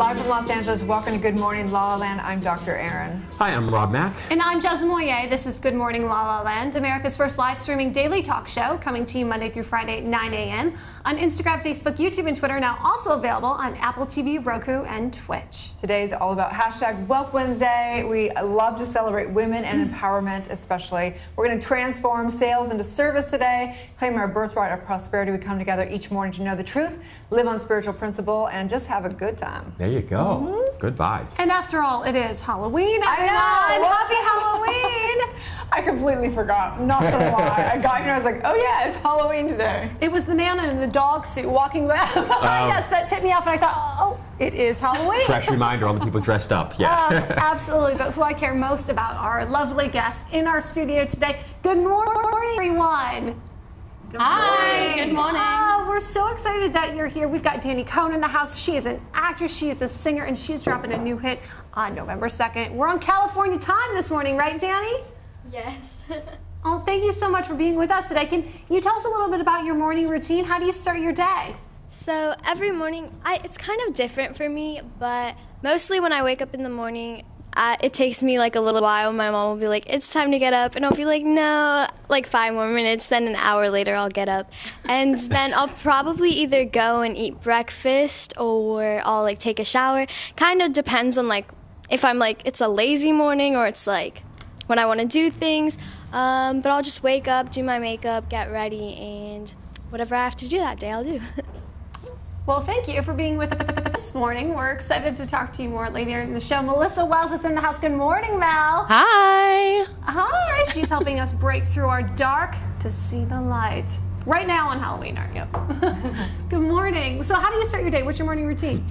Live from Los Angeles, welcome to Good Morning La La Land. I'm Dr. Erin. Hi, I'm Rob Mack. And I'm Jez Moyer. This is Good Morning La La Land, America's first live streaming daily talk show, coming to you Monday through Friday at 9 a.m. on Instagram, Facebook, YouTube, and Twitter, now also available on Apple TV, Roku, and Twitch. Today's all about #Wealth Wednesday. We love to celebrate women and empowerment, especially. We're going to transform sales into service today, claim our birthright of prosperity. We come together each morning to know the truth, live on spiritual principle, and just have a good time. There you go. Good vibes. And after all, it is Halloween. I know. Well, happy Halloween. I completely forgot. Not gonna lie. I got here. I was like, oh yeah, it's Halloween today. It was the man in the dog suit walking by. Yes, that tipped me off, and I thought, oh, it is Halloween. Fresh reminder, all the people dressed up. Yeah. Absolutely. But who I care most about are our lovely guests in our studio today. Good morning, everyone. Hi. Good morning. We're so excited that you're here. We've got Dani Cohn in the house. She is an actress, she is a singer, and she's dropping a new hit on November 2nd. We're on California time this morning, right, Dani? Yes. Oh, thank you so much for being with us today. Can you tell us a little bit about your morning routine? How do you start your day? So every morning, it's kind of different for me, but mostly when I wake up in the morning, it takes me like a little while. My mom will be like, it's time to get up. And I'll be like, no, like 5 more minutes. Then an hour later, I'll get up. And then I'll probably either go and eat breakfast or I'll like take a shower. Kind of depends on like if I'm like, it's a lazy morning or it's like when I want to do things. But I'll just wake up, do my makeup, get ready, and whatever I have to do that day, I'll do. Well, thank you for being with us this morning. We're excited to talk to you more later in the show. Melissa Wells is in the house. Good morning, Mel. Hi. Hi. She's helping us break through our dark to see the light. Right now on Halloween, aren't you? Good morning. So how do you start your day? What's your morning routine?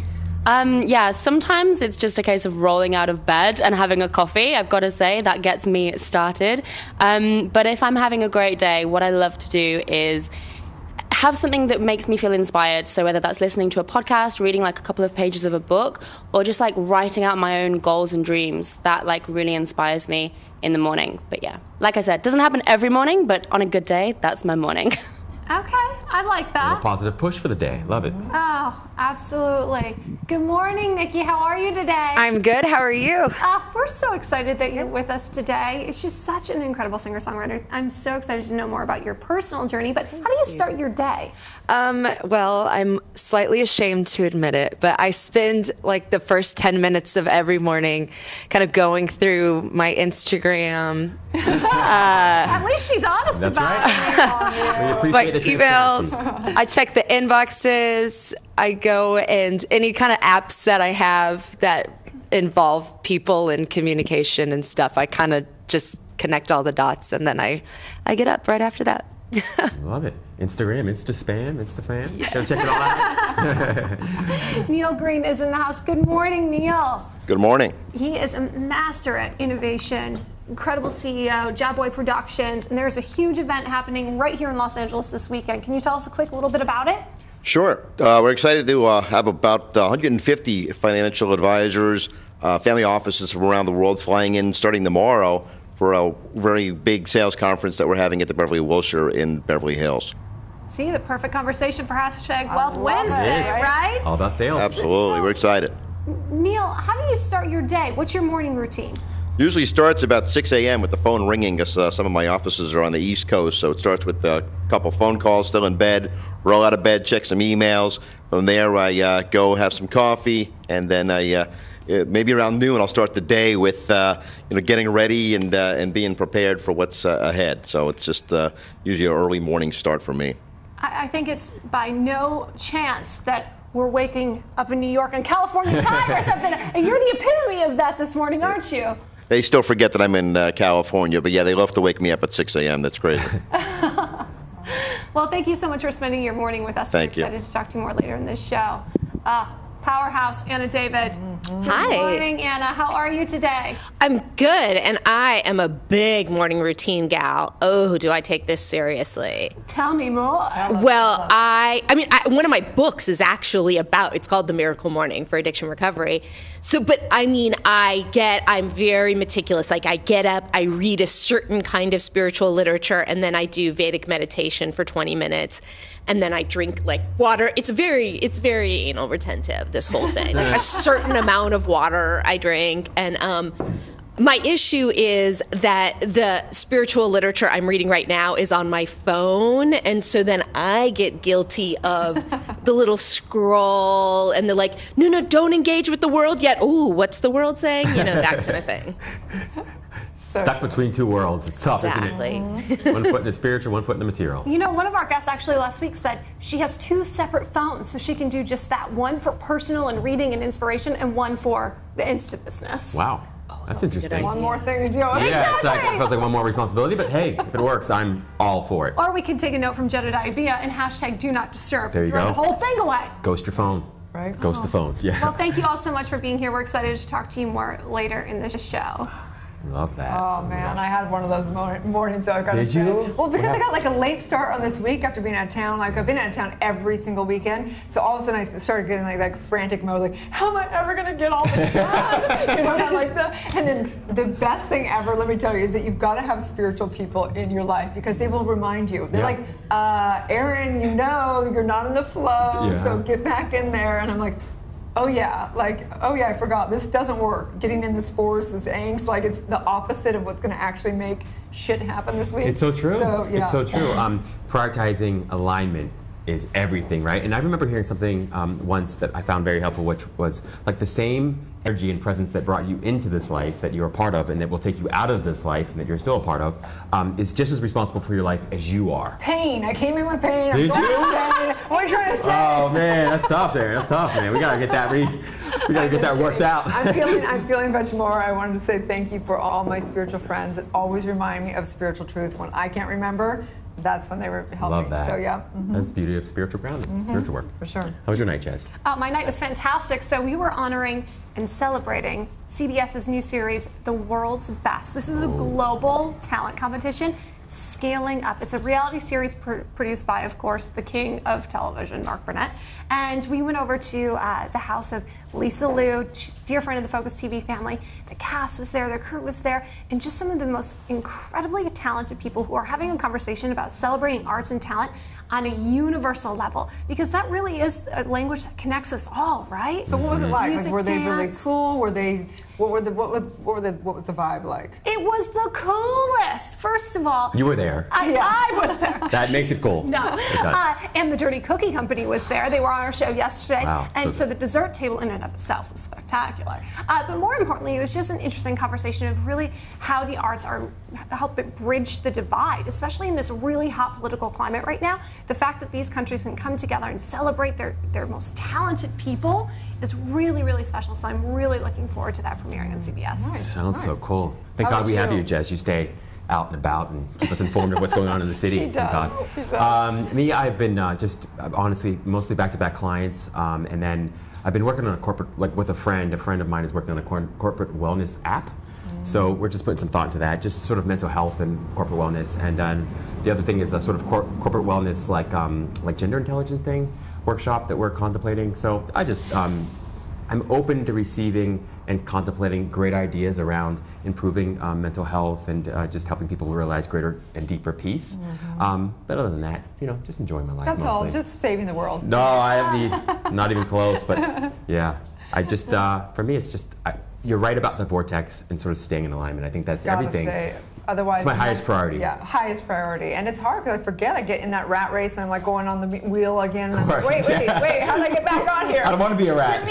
Yeah, sometimes it's just a case of rolling out of bed and having a coffee. I've got to say, that gets me started. But if I'm having a great day, what I love to do is have something that makes me feel inspired. So whether that's listening to a podcast, reading like a couple of pages of a book, or just like writing out my own goals and dreams, that like really inspires me in the morning. But yeah, like I said, doesn't happen every morning, but on a good day, that's my morning. Okay, I like that. A positive push for the day. Love it. Oh, absolutely. Good morning, Nikki. How are you today? I'm good. How are you? We're so excited that you're with us today. It's just such an incredible singer-songwriter. I'm so excited to know more about your personal journey, but how do you start your day? Well, I'm slightly ashamed to admit it, but I spend like the first 10 minutes of every morning kind of going through my Instagram. At least she's honest That's about right. it. We appreciate My the emails. transparency. I check the inboxes. I go and any kind of apps that I have that involve people and communication and stuff, I kind of just connect all the dots, and then I get up right after that. Love it. Instagram, Insta Spam, Insta Fan. Yes. Gotta check it all out. Neil Green is in the house. Good morning, Neil. Good morning. He is a master at innovation, incredible CEO, Jabboy Productions, and there's a huge event happening right here in Los Angeles this weekend. Can you tell us a little bit about it? Sure. We're excited to have about 150 financial advisors, family offices from around the world flying in starting tomorrow for a very big sales conference that we're having at the Beverly Wilshire in Beverly Hills. See, the perfect conversation for #Wealth Wednesday, it. right? All about sales. Absolutely. We're excited. Neil, how do you start your day? What's your morning routine? Usually starts about 6 a.m. with the phone ringing, because some of my offices are on the East Coast, so it starts with a couple phone calls, still in bed, roll out of bed, check some emails. From there, I go have some coffee, and then maybe around noon, I'll start the day with getting ready and being prepared for what's ahead. So it's just usually an early morning start for me. I think it's by no chance that we're waking up in New York on California time or something, and you're the epitome of that this morning, aren't you? They still forget that I'm in California, but yeah, they love to wake me up at 6 a.m. That's crazy. Well, thank you so much for spending your morning with us. Thank you. We're excited to talk to you more later in this show. Powerhouse, Anna David. Hi. Good morning, Anna. How are you today? I'm good, and I am a big morning routine gal. Oh, do I take this seriously? Tell me more. Well, one of my books is actually about, it's called The Miracle Morning for Addiction Recovery. So, but I mean, I'm very meticulous. Like, I get up, I read a certain kind of spiritual literature, and then I do Vedic meditation for 20 minutes. and then I drink like water. It's very anal retentive, this whole thing. Like a certain amount of water I drink, and my issue is that the spiritual literature I'm reading right now is on my phone, and so then I get guilty of the little scroll and the like, no, don't engage with the world yet. Ooh, what's the world saying? You know, that kind of thing. Stuck between two worlds. It's tough, Exactly. isn't it? One foot in the spiritual, one foot in the material. You know, one of our guests actually last week said she has 2 separate phones, so she can do just that. One for personal and reading and inspiration, and one for the Insta business. Wow. That's interesting. One more thing to deal with. Yeah, it's like, it feels like one more responsibility, but hey, if it works, I'm all for it. Or we can take a note from Jedediah Bia and hashtag do not disturb. There you Throw go. the whole thing away. Ghost your phone. Right. Ghost the phone. Yeah. Well, thank you all so much for being here. We're excited to talk to you more later in the show. Love that. Oh man, I had one of those mornings though. I gotta Did say. you? Well, because I got like a late start on this week after being out of town. Like I've been out of town every single weekend, so all of a sudden I started getting like frantic mode. Like, how am I ever gonna get all this done? You know, not like that. And then the best thing ever, let me tell you, is that you've got to have spiritual people in your life because they will remind you. They're like, Erin, you know, you're not in the flow, so get back in there. And I'm like, oh yeah, I forgot. This doesn't work. Getting in this force, this angst, like it's the opposite of what's going to actually make shit happen this week. It's so true. So, yeah. It's so true. Prioritizing alignment is everything, right? And I remember hearing something once that I found very helpful, which was like the same energy and presence that brought you into this life that you're a part of and that will take you out of this life and that you're still a part of is just as responsible for your life as you are. Pain. I came in with pain. Did you? Pain. What are you trying to say? Oh man, that's tough there. That's tough, man. We gotta get that worked out. I'm feeling much more. I wanted to say thank you for all my spiritual friends that always remind me of spiritual truth when I can't remember. That's when they were helping. Love that. So yeah. That's the beauty of spiritual grounding, spiritual work. For sure. How was your night, Jess? My night was fantastic. So we were honoring and celebrating CBS's new series, The World's Best. This is a global talent competition scaling up. It's a reality series produced by, of course, the king of television, Mark Burnett. And we went over to the house of Lisa Liu. She's a dear friend of the Focus TV family. The cast was there, the crew was there, and just some of the most incredibly talented people who are having a conversation about celebrating arts and talent on a universal level, because that really is a language that connects us all, right? So what was it like? Music, Were they really dance. cool? What was the vibe like? It was the coolest. First of all, You were there. I was there. That makes it cool. No. It does. And the Dirty Cookie Company was there. They were on our show yesterday. Wow, and so so the dessert table in and of itself was spectacular. But more importantly, it was just an interesting conversation of really how the arts are help it bridge the divide, especially in this really hot political climate right now. The fact that these countries can come together and celebrate their most talented people is really, really special. So I'm really looking forward to that premiering on CBS. Sounds so cool. Thank How God we about have you? you, Jess. You stay out and about and keep us informed of what's going on in the city. She Thank does. God. She does. Me, I've been honestly mostly back-to-back clients, and then I've been working on a corporate, like with a friend. A friend of mine is working on a corporate wellness app. So we're just putting some thought into that, just sort of mental health and corporate wellness. And then the other thing is a sort of corporate wellness, like gender intelligence thing workshop that we're contemplating. So I just I'm open to receiving and contemplating great ideas around improving mental health and just helping people realize greater and deeper peace. But other than that, just enjoying my life. That's all. mostly. Just saving the world. No, not even close. But yeah, I just for me, it's just you're right about the vortex and sort of staying in alignment. I think that's Gotta everything. say, otherwise, It's my highest priority. Yeah, highest priority. And it's hard because I forget. I get in that rat race and I'm like going on the wheel again. And I'm like, course, wait, yeah. how do I get back on here? I don't want to be a rat.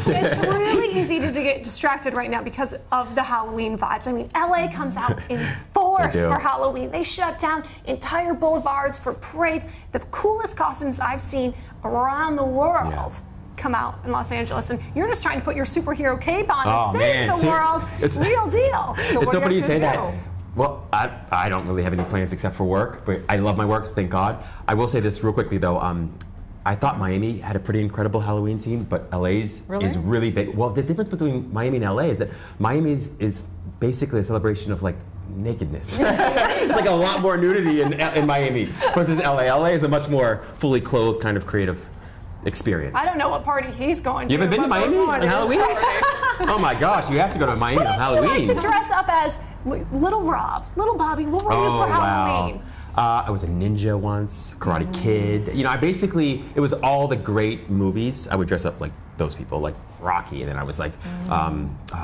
It's really easy to get distracted right now because of the Halloween vibes. I mean, LA comes out in force They do. for Halloween. They shut down entire boulevards for parades. The coolest costumes I've seen around the world Yeah. come out in Los Angeles. And you're just trying to put your superhero cape on Oh, and man. save the See, world. it's- Real deal. So It's what so are funny you guys say gonna that. do? Well, I don't really have any plans except for work, but I love my works, thank God. I will say this real quickly though. I thought Miami had a pretty incredible Halloween scene, but LA's Really? is really big. Well, the difference between Miami and LA is that Miami's is basically a celebration of like nakedness. It's like a lot more nudity in Miami versus LA. LA is a much more fully clothed kind of creative experience. I don't know what party he's going to. You haven't been to but Miami this on one is- Halloween? Oh my gosh, you have to go to Miami on What did you Halloween. like to dress up as? Little Rob, Little Bobby, what were you for Halloween? I was a ninja once, Karate Kid. You know, it was all the great movies. I would dress up like those people, like Rocky, and then I was like,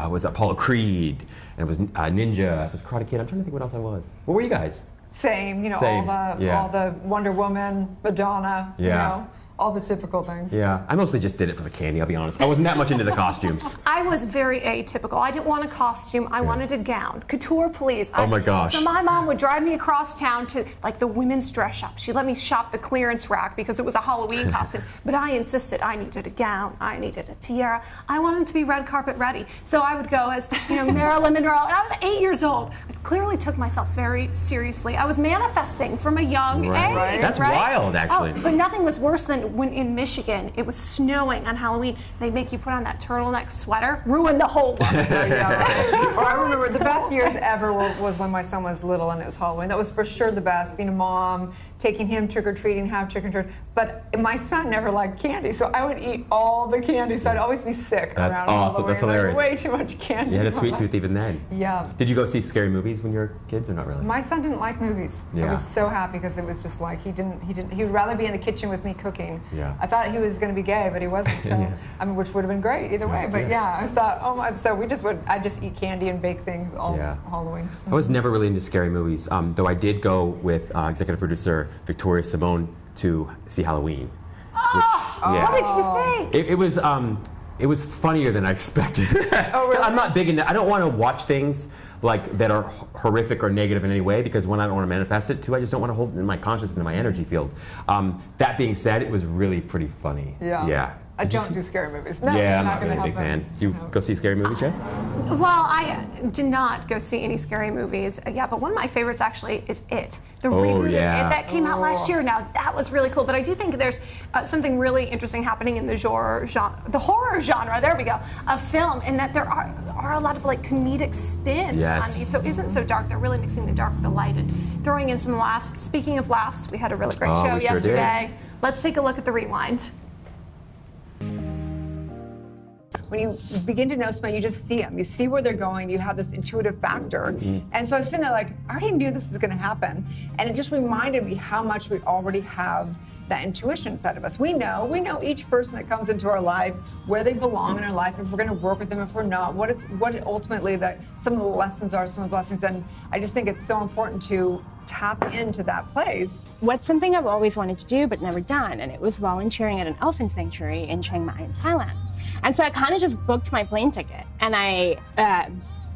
was Apollo Creed, and it was ninja, I was Karate Kid. I'm trying to think what else I was. What were you guys? Same, you know, Same. all the Wonder Woman, Madonna, you know, all the typical things. Yeah, I mostly just did it for the candy, I'll be honest. I wasn't that much into the costumes. I was very atypical. I didn't want a costume. I wanted a gown. Couture, please. Oh my gosh. So my mom would drive me across town to like the women's dress shop. She'd let me shop the clearance rack because it was a Halloween costume. But I insisted I needed a gown. I needed a tiara. I wanted to be red carpet ready. So I would go as, you know, Marilyn Monroe. And I was 8 years old. I clearly took myself very seriously. I was manifesting from a young age. Right. That's wild, actually. Oh, but nothing was worse than when in Michigan it was snowing on Halloween. They make you put on that turtleneck sweater. Ruined the whole look. Well, I remember the best years ever was when my son was little and it was Halloween. That was for sure the best, being a mom, taking him trick-or-treating, have trick-or-treat. But my son never liked candy, so I would eat all the candy, so I'd always be sick That's around awesome. Halloween. That's hilarious. Like, way too much candy. You had a sweet tooth even then. Yeah. Did you go see scary movies when you were kids or not really? My son didn't like movies. I was so happy because it was just like he would rather be in the kitchen with me cooking. Yeah. I thought he was going to be gay, but he wasn't. So I mean, which would have been great either way. But I thought, oh my, so I'd just eat candy and bake things all Halloween. I was never really into scary movies, though I did go with executive producer Victoria Simone to see Halloween. What did you think? It was funnier than I expected. Oh, really? I'm not big into. I don't want to watch things like that are horrific or negative in any way, because one, I don't want to manifest it. Two, I just don't want to hold it in my consciousness and my energy field. That being said, it was really pretty funny. Yeah. I don't do scary movies. No, I'm not really a big fan. Do you go see scary movies, Jess? Well, I did not go see any scary movies. But one of my favorites actually is It. The reboot of It that came out last year. Now, that was really cool. But I do think there's something really interesting happening in the horror genre, there we go, of film, in that there are a lot of like comedic spins on these. So Isn't So Dark. They're really mixing the dark with the light and throwing in some laughs. Speaking of laughs, we had a really great show yesterday. Let's take a look at the rewind. When you begin to know somebody, you just see them. You see where they're going. You have this intuitive factor. And so I was sitting there like, I already knew this was going to happen. And it just reminded me how much we already have that intuition inside of us. We know each person that comes into our life, where they belong in our life, if we're going to work with them, if we're not, what ultimately that some of the lessons are, some of the blessings. And I just think it's so important to tap into that place. What's something I've always wanted to do but never done, and it was volunteering at an elephant sanctuary in Chiang Mai in Thailand. And so I kind of just booked my plane ticket, and I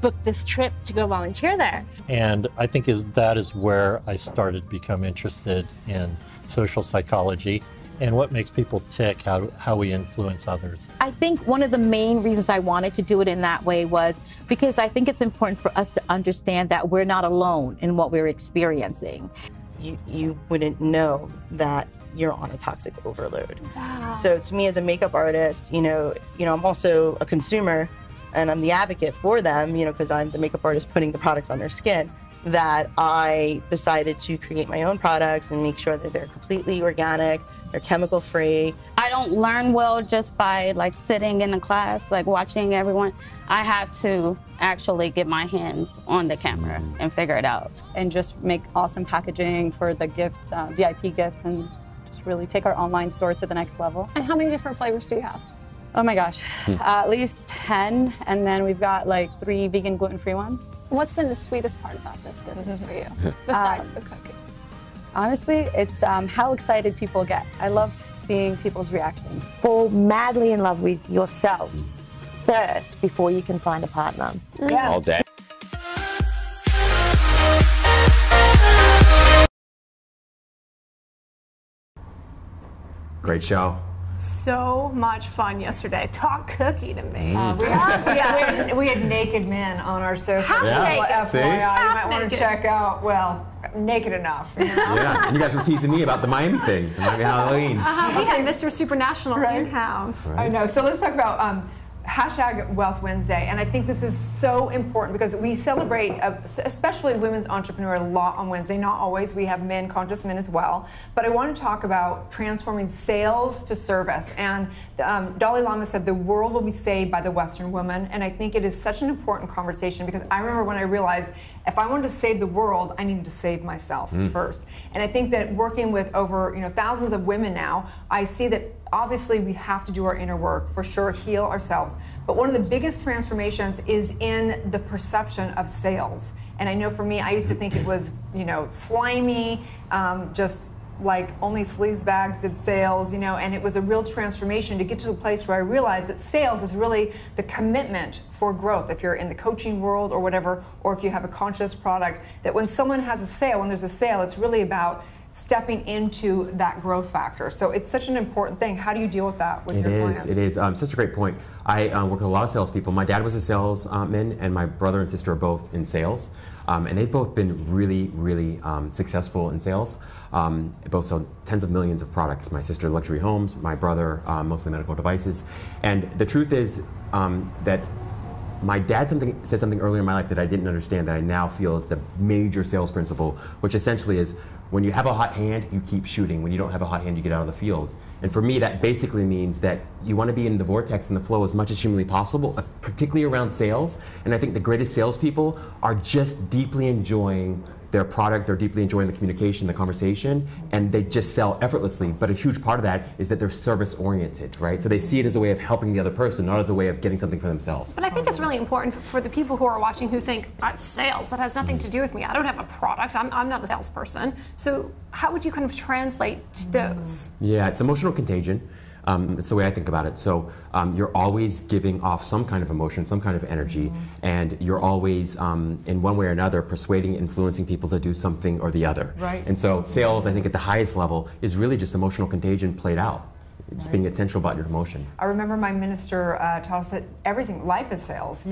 booked this trip to go volunteer there. And I think that is where I started to become interested in social psychology and what makes people tick, how we influence others. I think one of the main reasons I wanted to do it in that way was because I think it's important for us to understand that we're not alone in what we're experiencing. You wouldn't know that you're on a toxic overload. Wow. So to me as a makeup artist, I'm also a consumer, and I'm the advocate for them, because I'm the makeup artist putting the products on their skin, that I decided to create my own products and make sure that they're completely organic, they're chemical free. I don't learn well just by like sitting in a class, like watching everyone. I have to actually get my hands on the camera and figure it out. And just make awesome packaging for the gifts, VIP gifts, and just really take our online store to the next level. And how many different flavors do you have? Oh my gosh, at least 10, and then we've got like 3 vegan gluten-free ones. What's been the sweetest part about this business for you, besides the cooking? Honestly, it's how excited people get. I love seeing people's reactions. Fall madly in love with yourself first before you can find a partner. Yes. All day. Great show. So much fun yesterday. Talk cookie to me. We had naked men on our sofa. Half naked. FYI, you might want to check out. Well, naked enough. Yeah, and you guys were teasing me about the Miami thing, the Miami Halloween. We had Mr. Supernational in-house. I know. So let's talk about #Wealth Wednesday, and I think this is so important because we celebrate, especially women's entrepreneur, a lot on Wednesday. Not always. We have men, conscious men as well. But I want to talk about transforming sales to service. And Dalai Lama said the world will be saved by the Western woman, and I think it is such an important conversation because I remember when I realized if I wanted to save the world, I needed to save myself first. And I think that working with over thousands of women now, I see that obviously we have to do our inner work, for sure, heal ourselves. But one of the biggest transformations is in the perception of sales. And I know for me, I used to think it was, slimy, just like only sleazebags did sales, and it was a real transformation to get to the place where I realized that sales is really the commitment for growth. If you're in the coaching world or whatever, or if you have a conscious product, that when someone has a sale, when there's a sale, it's really about stepping into that growth factor. So it's such an important thing. How do you deal with that with your clients? It is. Such a great point. I work with a lot of salespeople. My dad was a salesman, and my brother and sister are both in sales. And they've both been really, really successful in sales. Both sold tens of millions of products. My sister, luxury homes. My brother, mostly medical devices. And the truth is that my dad said something earlier in my life that I didn't understand, that I now feel is the major sales principle, which essentially is, when you have a hot hand, you keep shooting. When you don't have a hot hand, you get out of the field. And for me, that basically means that you want to be in the vortex and the flow as much as humanly possible, particularly around sales. And I think the greatest salespeople are just deeply enjoying their product, they're deeply enjoying the communication, the conversation, and they just sell effortlessly. But a huge part of that is that they're service-oriented, right? So they see it as a way of helping the other person, not as a way of getting something for themselves. But I think it's really important for the people who are watching who think, sales, that has nothing to do with me. I don't have a product. I'm not a salesperson. So how would you kind of translate to those? Yeah, it's emotional contagion. That's the way I think about it. So you're always giving off some kind of emotion, some kind of energy, and you're always, in one way or another, persuading, influencing people to do something or the other. Right. And so sales, I think, at the highest level is really just emotional contagion played out. Just being intentional about your emotion. I remember my minister taught us that everything, life is sales.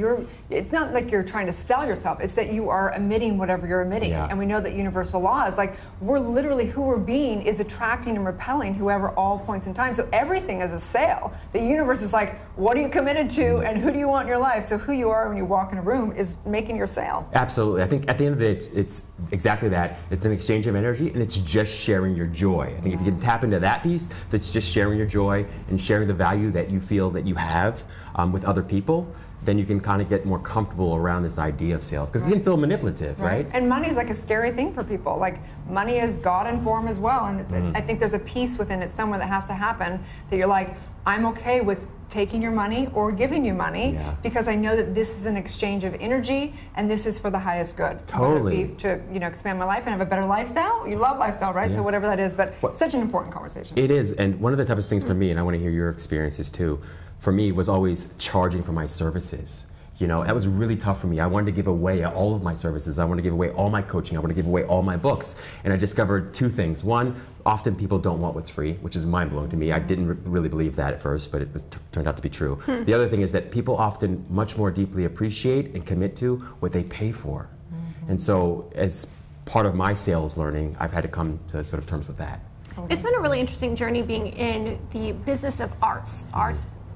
It's not like you're trying to sell yourself, it's that you are emitting whatever you're emitting. Yeah. And we know that universal law is like, we're literally, who we're being is attracting and repelling whoever all points in time. So everything is a sale. The universe is like, what are you committed to and who do you want in your life? So who you are when you walk in a room is making your sale. Absolutely. I think at the end of the day, it's exactly that. It's an exchange of energy, and it's just sharing your joy. I think if you can tap into that piece, that's just sharing your joy and sharing the value that you feel that you have with other people, then you can kind of get more comfortable around this idea of sales, because it can feel manipulative, right? And money is like a scary thing for people. Like, money is God in form as well, and I think there's a piece within it somewhere that has to happen that you're like, I'm okay with taking your money or giving you money because I know that this is an exchange of energy and this is for the highest good. Totally. Whether it be to expand my life and have a better lifestyle. You love lifestyle, right? So whatever that is, but such an important conversation. It is, and one of the toughest things for me, and I want to hear your experiences too, for me was always charging for my services. That was really tough for me. I wanted to give away all of my services. I wanted to give away all my coaching. I wanted to give away all my books. And I discovered two things. One, often people don't want what's free, which is mind-blowing to me. I didn't really believe that at first, but it turned out to be true. The other thing is that people often much more deeply appreciate and commit to what they pay for. And so as part of my sales learning, I've had to come to sort of terms with that. It's been a really interesting journey being in the business of arts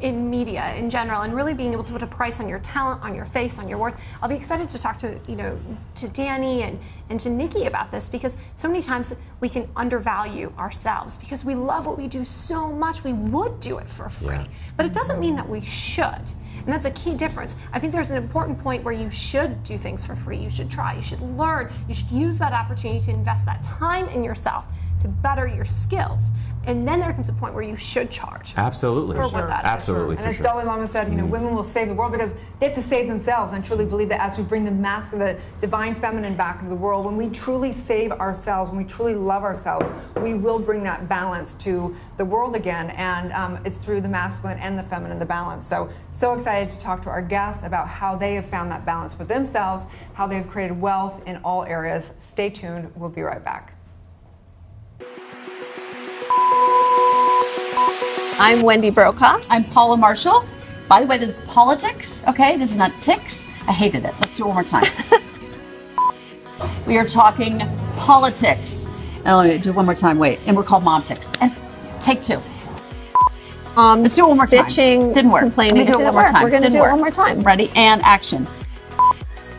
in media in general, and really being able to put a price on your talent, on your face, on your worth. I'll be excited to talk to to Danny and to Nikki about this, because so many times we can undervalue ourselves because we love what we do so much. We would do it for free, but it doesn't mean that we should. And that's a key difference. I think there's an important point where you should do things for free. You should try, you should learn, you should use that opportunity to invest that time in yourself to better your skills. And then there comes a point where you should charge. Absolutely. For what that is. Absolutely. And as Dalai Lama said, women will save the world because they have to save themselves. And I truly believe that as we bring the masculine, the divine feminine back into the world, when we truly save ourselves, when we truly love ourselves, we will bring that balance to the world again. And it's through the masculine and the feminine, the balance. So excited to talk to our guests about how they have found that balance for themselves, how they've created wealth in all areas. Stay tuned. We'll be right back. I'm Wendy Brokaw. I'm Paula Marshall. By the way, this is politics, okay? This is not ticks. I hated it. Let's do it one more time. We are talking politics. And let me do it one more time, wait. And we're called Momtics. And take two. Let's do it one more time. Bitching, didn't work. complaining. Let me do it one more time. We're going to do it one more time. Ready? And action.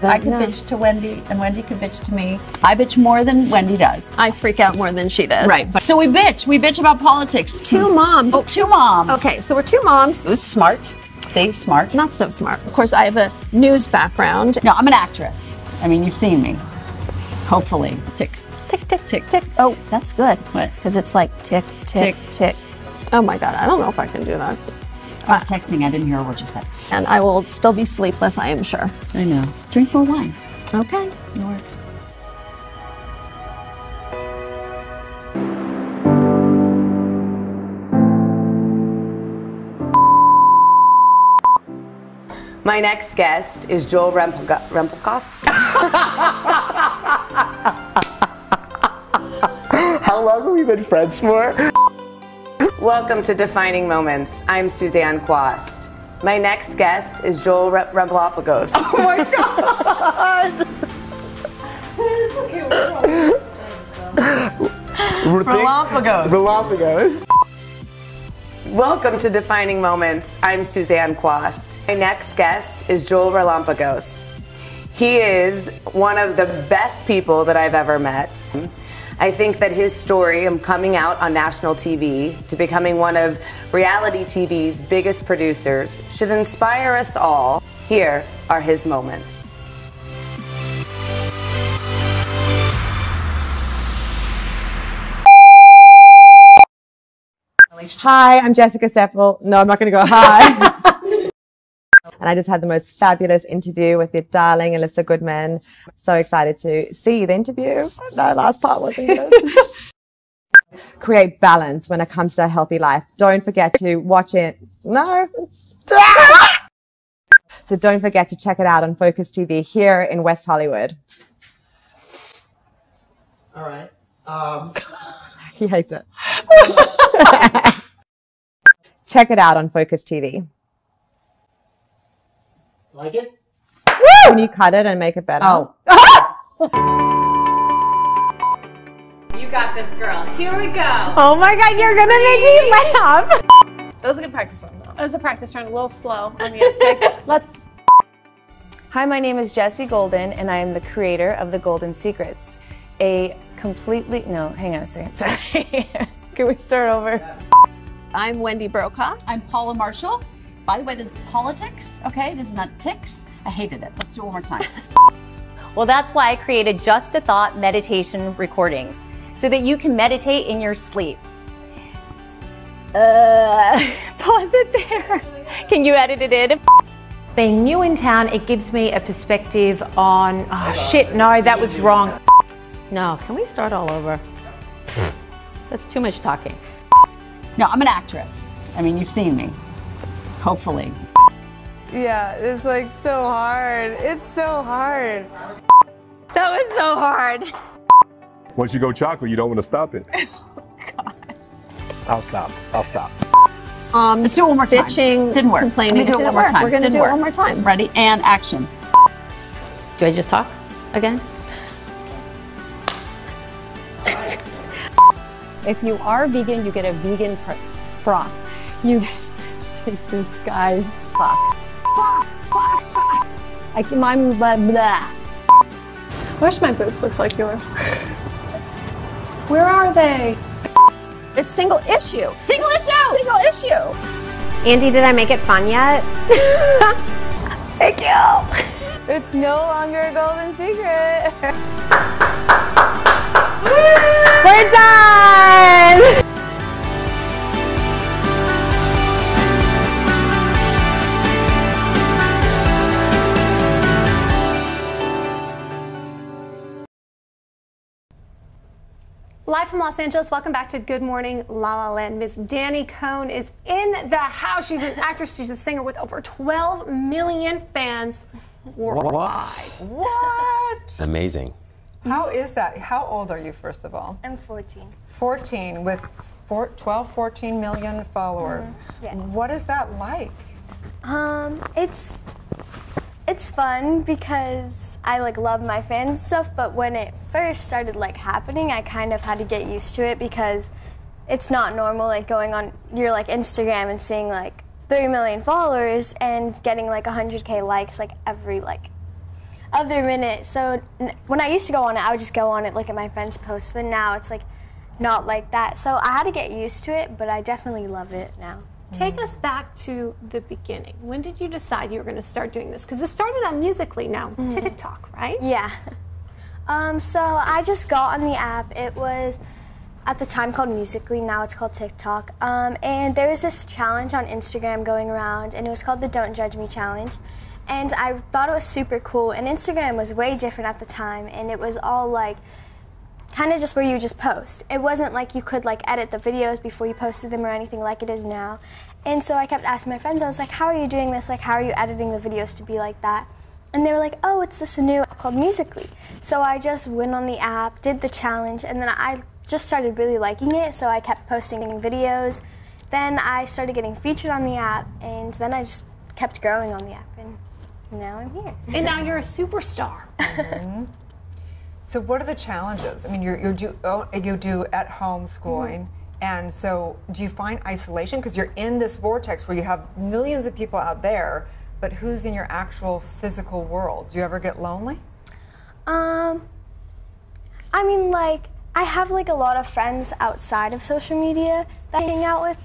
I could bitch to Wendy, and Wendy could bitch to me. I bitch more than Wendy does. I freak out more than she does. Right. So we bitch. We bitch about politics. Two moms. Oh, two moms. Okay, so we're two moms. It was smart. See, smart. Not so smart. Of course, I have a news background. No, I'm an actress. I mean, you've seen me. Hopefully. Ticks. Tick, tick, tick, tick. Oh, that's good. What? Because it's like tick, tick, tick. Oh my God, I don't know if I can do that. I was texting, I didn't hear what you said. And I will still be sleepless, I am sure. I know. Drink more wine. Okay. It works. My next guest is Joel Rempelkos. How long have we been friends for? Welcome to Defining Moments. I'm Suzanne Quast. My next guest is Joel Rempelkos. Oh my God! Relapagos. Welcome to Defining Moments. I'm Suzanne Quast. My next guest is Joel Relampagos. He is one of the best people that I've ever met. I think that his story of coming out on national TV to becoming one of reality TV's biggest producers should inspire us all. Here are his moments. Hi, I'm Jessica Seppel. No, I'm not going to go hi. And I just had the most fabulous interview with your darling Alyssa Goodman. So excited to see the interview. That last part wasn't good. Create balance when it comes to a healthy life. Don't forget to watch it. No. So don't forget to check it out on Focus TV here in West Hollywood. All right. He hates it. Check it out on Focus TV. Like it? Can you cut it and make it better? Oh. You got this, girl. Here we go. Oh my God, you're gonna make me laugh. That was a good practice run, though. It was a practice run, a little slow on the uptake. Let's. Hi, my name is Jessie Golden, and I am the creator of The Golden Secrets. A completely, no, hang on a second, sorry. Can we start over? I'm Wendy Brokaw. I'm Paula Marshall. By the way, this is politics, okay? This is not ticks. I hated it. Let's do it one more time. Well, that's why I created Just a Thought meditation recordings, so that you can meditate in your sleep. Pause it there. Can you edit it in? Being new in town, it gives me a perspective on, oh shit, no, that was wrong. No, can we start all over? That's too much talking. No, I'm an actress. I mean, you've seen me. Hopefully. Yeah, it's like so hard. It's so hard. That was so hard. Once you go chocolate, you don't want to stop it. I'll stop. Let's do it one more time. Bitching, Didn't work. complaining. Let me do it one more time. We're going to do Didn't it one work. more time. Ready? And action. Do I just talk again? If you are vegan, you get a vegan broth. You Jesus, guys. Fuck. I'm blah, blah. I wish my boobs looked like yours. Where are they? It's single issue. Single issue! Single issue. Andy, did I make it fun yet? Thank you. It's no longer a golden secret. We're done! Live from Los Angeles, welcome back to Good Morning La La Land. Miss Danny Cohn is in the house. She's an actress, she's a singer with over 12 million fans worldwide. What? Amazing. How is that? How old are you, first of all? I'm 14. 14 with 14 million followers. Yeah. What is that like? It's fun because I love my fans and stuff, but when it first started happening, I kind of had to get used to it because it's not normal going on your Instagram and seeing 3 million followers and getting 100K likes every other minute. So when I used to go on it, I would just go on it, look at my friends' posts, but now it's not like that. So I had to get used to it, but I definitely love it now. Take us back to the beginning. When did you decide you were going to start doing this? Because it started on Musical.ly, now TikTok, right? Yeah. So I just got on the app. It was at the time called Musical.ly, now it's called TikTok. And there was this challenge on Instagram going around, and it was called the Don't Judge Me Challenge. And I thought it was super cool, and Instagram was way different at the time, and it was all like, kind of just where you just post. It wasn't like you could like edit the videos before you posted them or anything like it is now. And so I kept asking my friends, I was like, how are you doing this? Like, how are you editing the videos to be like that? And they were like, oh, it's this new app called Musical.ly. So I just went on the app, did the challenge, and then I just started really liking it, so I kept posting videos. Then I started getting featured on the app, and then I just kept growing on the app, and now I'm here. And now you're a superstar. So what are the challenges? I mean, you do at-home schooling, and so do you find isolation? Because you're in this vortex where you have millions of people out there, but who's in your actual physical world? Do you ever get lonely? I mean, like, I have like a lot of friends outside of social media that I hang out with.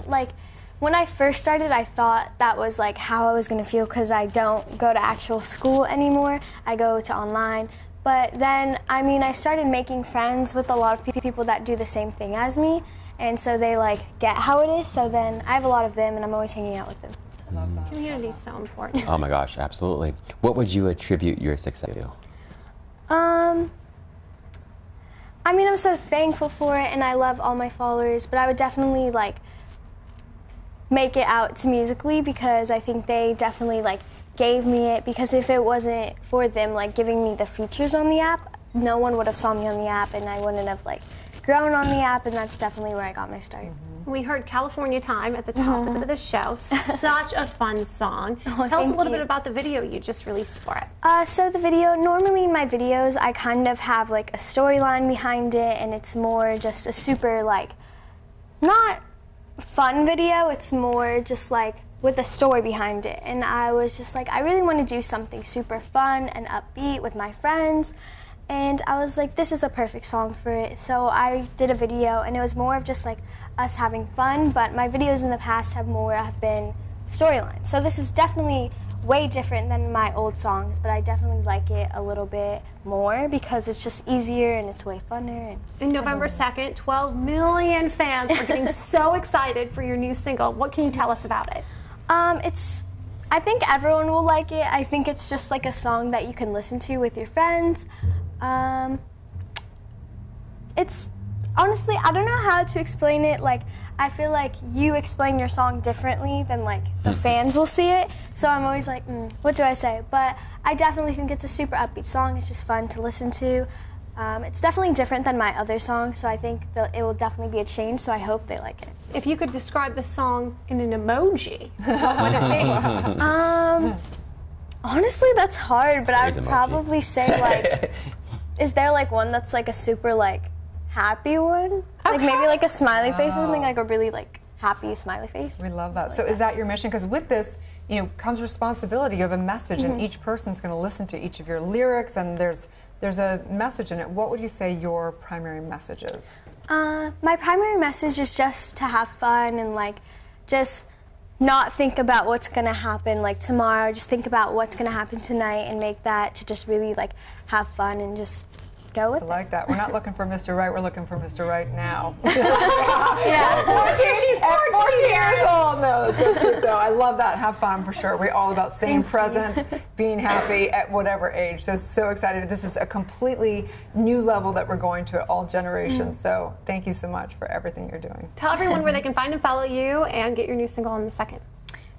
Like, when I first started, I thought that was like how I was gonna feel because I don't go to actual school anymore. I go to online. But then, I mean, I started making friends with a lot of people that do the same thing as me, and so they like get how it is. So then I have a lot of them, and I'm always hanging out with them. I love that. Community is so important. Oh my gosh, absolutely. What would you attribute your success to? I mean, I'm so thankful for it, and I love all my followers, but I would definitely like make it out to Musical.ly because I think they definitely like gave me it, because if it wasn't for them like giving me the features on the app, no one would have saw me on the app, and I wouldn't have like grown on the app, and that's definitely where I got my start. We heard California Time at the top of the show. Such a fun song. Oh, Tell us a thank little you. bit about the video you just released for it. So the video, normally in my videos, I kind of have like a storyline behind it, and it's more just a super like, not fun video, it's more just like with a story behind it. And I was just like, I really want to do something super fun and upbeat with my friends. And I was like, this is the perfect song for it. So I did a video, and it was more of just like us having fun, but my videos in the past have been storylines. So this is definitely way different than my old songs, but I definitely like it a little bit more because it's just easier and it's way funner. And November 2nd, 12 million fans are getting so excited for your new single. What can you tell us about it? I think everyone will like it. I think it's just like a song that you can listen to with your friends. It's honestly, I don't know how to explain it. Like, I feel like you explain your song differently than like the fans will see it. So I'm always like, what do I say? But I definitely think it's a super upbeat song. It's just fun to listen to. It's definitely different than my other songs, so I think it will definitely be a change, so I hope they like it. If you could describe the song in an emoji, what would it be? Honestly, that's hard, but I would emoji. probably say like, is there like one that's like a super like happy one? Like maybe like a smiley face or something, like a really like happy smiley face. We love that. So is that your mission? Because with this, comes responsibility. You have a message, and each person's going to listen to each of your lyrics, and there's a message in it. What would you say your primary message is? My primary message is just to have fun and like just not think about what's gonna happen like tomorrow. Just think about what's gonna happen tonight and make that to just really like have fun and just go with it. I like that. We're not looking for Mr. Right, we're looking for Mr. Right now. Yeah, she's 14 years old. No, that's so cute though. I love that. Have fun for sure. We're all about staying present, being happy at whatever age. So excited. This is a completely new level that we're going to at all generations. So thank you so much for everything you're doing. Tell everyone where they can find and follow you and get your new single in the second.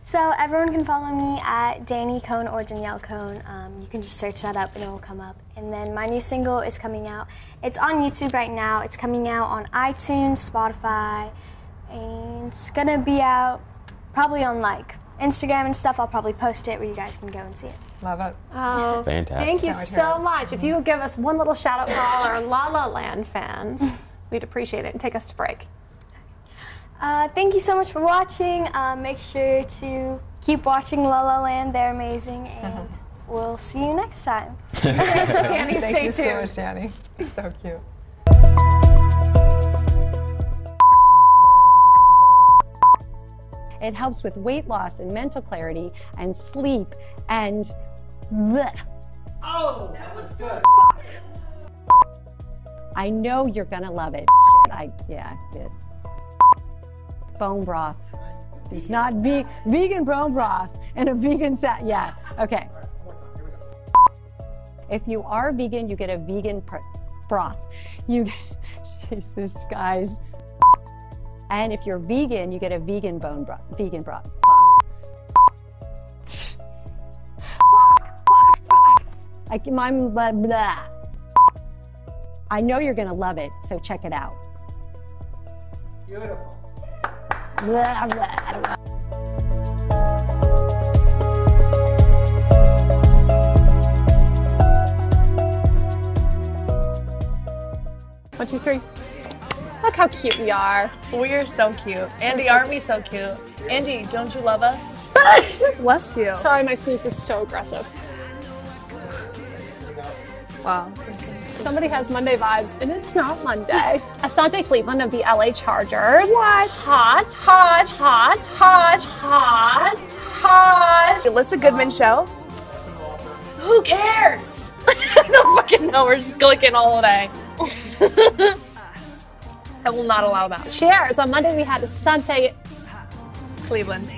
So everyone can follow me at Danny Cone or Danielle Cone. You can just search that up and it will come up. And then my new single is coming out. It's on YouTube right now. It's coming out on iTunes, Spotify, and it's gonna be out probably on like Instagram and stuff. I'll probably post it where you guys can go and see it. Love it. Oh, fantastic. Thank you so much. If you would give us one little shout out for all our La La Land fans, we'd appreciate it, and take us to break. Thank you so much for watching. Make sure to keep watching La La Land. They're amazing, and we'll see you next time. Thanks, Danny. Thank Stay you tuned. so much, Danny. So cute. It helps with weight loss and mental clarity and sleep and bleh. Oh, that was good. I know you're gonna love it. Shit, yeah, good. Bone broth. It's not vegan bone broth and a vegan salad. Yeah, okay. If you are vegan, you get a vegan broth. Jesus, guys. And if you're vegan, you get a vegan bone broth. Vegan broth. Fuck. I'm blah, blah. I know you're gonna love it, so check it out. Beautiful. Blah, blah, blah. One, two, three. Look how cute we are. We are so cute. Andy, aren't we so cute? Andy, don't you love us? Bless you. Sorry, my sneeze is so aggressive. Wow. Somebody has Monday vibes, and it's not Monday. Asante Cleveland of the LA Chargers. What? Hot, hot, hot, hot, hot, hot. Alyssa Goodman show? Who cares? I don't fucking know. We're just clicking all day. I will not allow that. Cheers. On Monday, we had Asante Cleveland.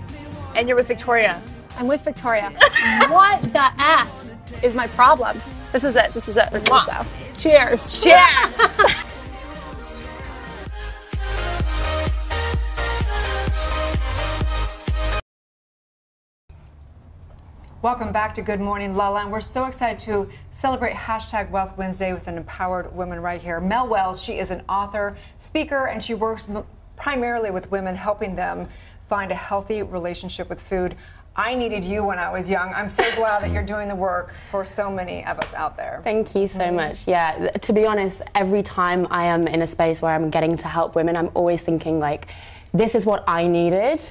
And you're with Victoria. I'm with Victoria. What the F is my problem? This is it. This is it. So. Cheers. Cheers. Welcome back to Good Morning LaLa, and we're so excited to celebrate Hashtag Wealth Wednesday with an empowered woman right here. Mel Wells, she is an author, speaker, and she works primarily with women, helping them find a healthy relationship with food. I needed you when I was young. I'm so glad that you're doing the work for so many of us out there. Thank you so much. Yeah, to be honest, every time I am in a space where I'm getting to help women, I'm always thinking like, this is what I needed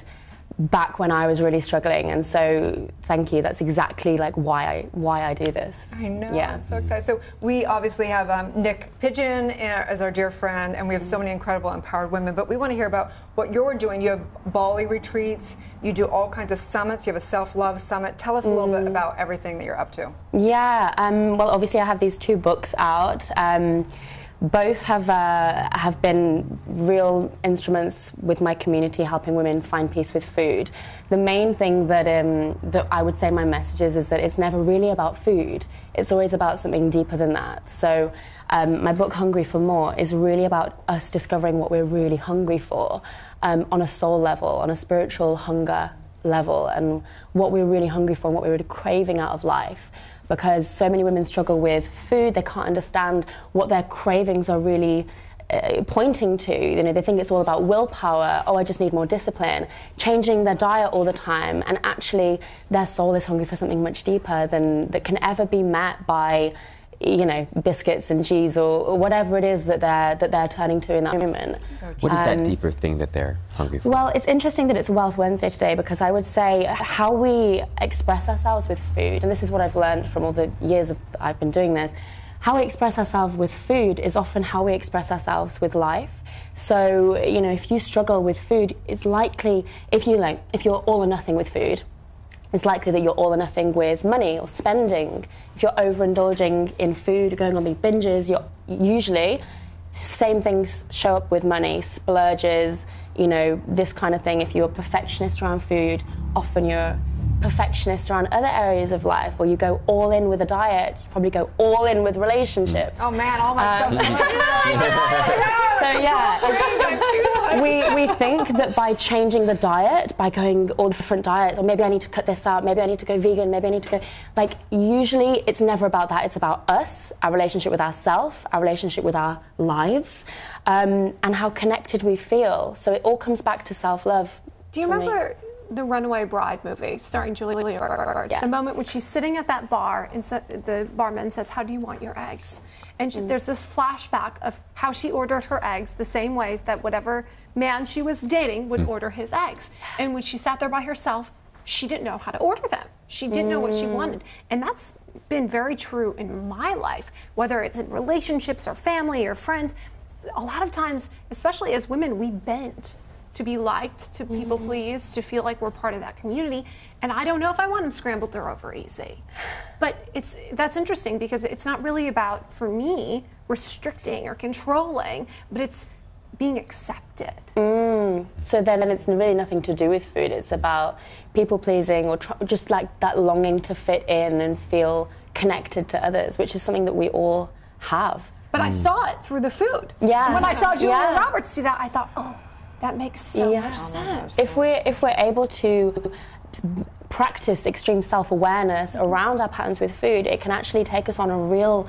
back when I was really struggling, and so thank you. That's exactly like why I do this. I know. Yeah. I'm so excited. So we obviously have Nick Pigeon as our dear friend, and we have so many incredible empowered women. But we want to hear about what you're doing. You have Bali retreats. You do all kinds of summits. You have a self-love summit. Tell us a little bit about everything that you're up to. Yeah. Well, obviously I have these 2 books out. Both have been real instruments with my community, helping women find peace with food. The main thing that I would say my message is that it's never really about food. It's always about something deeper than that. So my book, Hungry for More, is really about us discovering what we're really hungry for on a soul level, on a spiritual hunger level, and what we're really hungry for and what we're really craving out of life. Because so many women struggle with food, they can't understand what their cravings are really pointing to. You know, they think it's all about willpower. Oh, I just need more discipline. Changing their diet all the time, and actually their soul is hungry for something much deeper than that can ever be met by, you know, biscuits and cheese or whatever it is that they're turning to in that moment. What is that deeper thing that they're hungry for? Well, it's interesting that it's Wealth Wednesday today, because I would say how we express ourselves with food, and this is what I've learned from all the years I've been doing this, how we express ourselves with food is often how we express ourselves with life. So, you know, if you struggle with food, it's likely, if you're all or nothing with food, it's likely that you're all or nothing with money or spending. If you're overindulging in food, going on big binges, you're usually, same things show up with money, splurges, you know, this kind of thing. If you're a perfectionist around food, often you're perfectionist around other areas of life, or you go all in with a diet, you probably go all in with relationships. Oh man, all my stuff's So yeah, we think that by changing the diet, by going all different diets, or maybe I need to cut this out, maybe I need to go vegan, maybe I need to go, like, usually it's never about that. It's about us, our relationship with ourselves, our relationship with our lives, and how connected we feel. So it all comes back to self-love. Do you remember the Runaway Bride movie starring Julia Roberts? Yeah. The moment when she's sitting at that bar and the barman says, "How do you want your eggs?" And there's this flashback of how she ordered her eggs the same way that whatever man she was dating would order his eggs. And when she sat there by herself, she didn't know how to order them. She didn't know what she wanted. And that's been very true in my life, whether it's in relationships or family or friends. A lot of times, especially as women, we bend. to be liked, to people please, to feel like we're part of that community. And I don't know if I want them scrambled or over easy. But that's interesting because it's not really about, for me, restricting or controlling, but it's being accepted. So then it's really nothing to do with food. It's about people pleasing or just like that longing to fit in and feel connected to others, which is something that we all have. But I saw it through the food. Yeah. And when I saw Julia Roberts do that, I thought, oh, that makes so much sense. If we're able to practice extreme self-awareness around our patterns with food, it can actually take us on a real,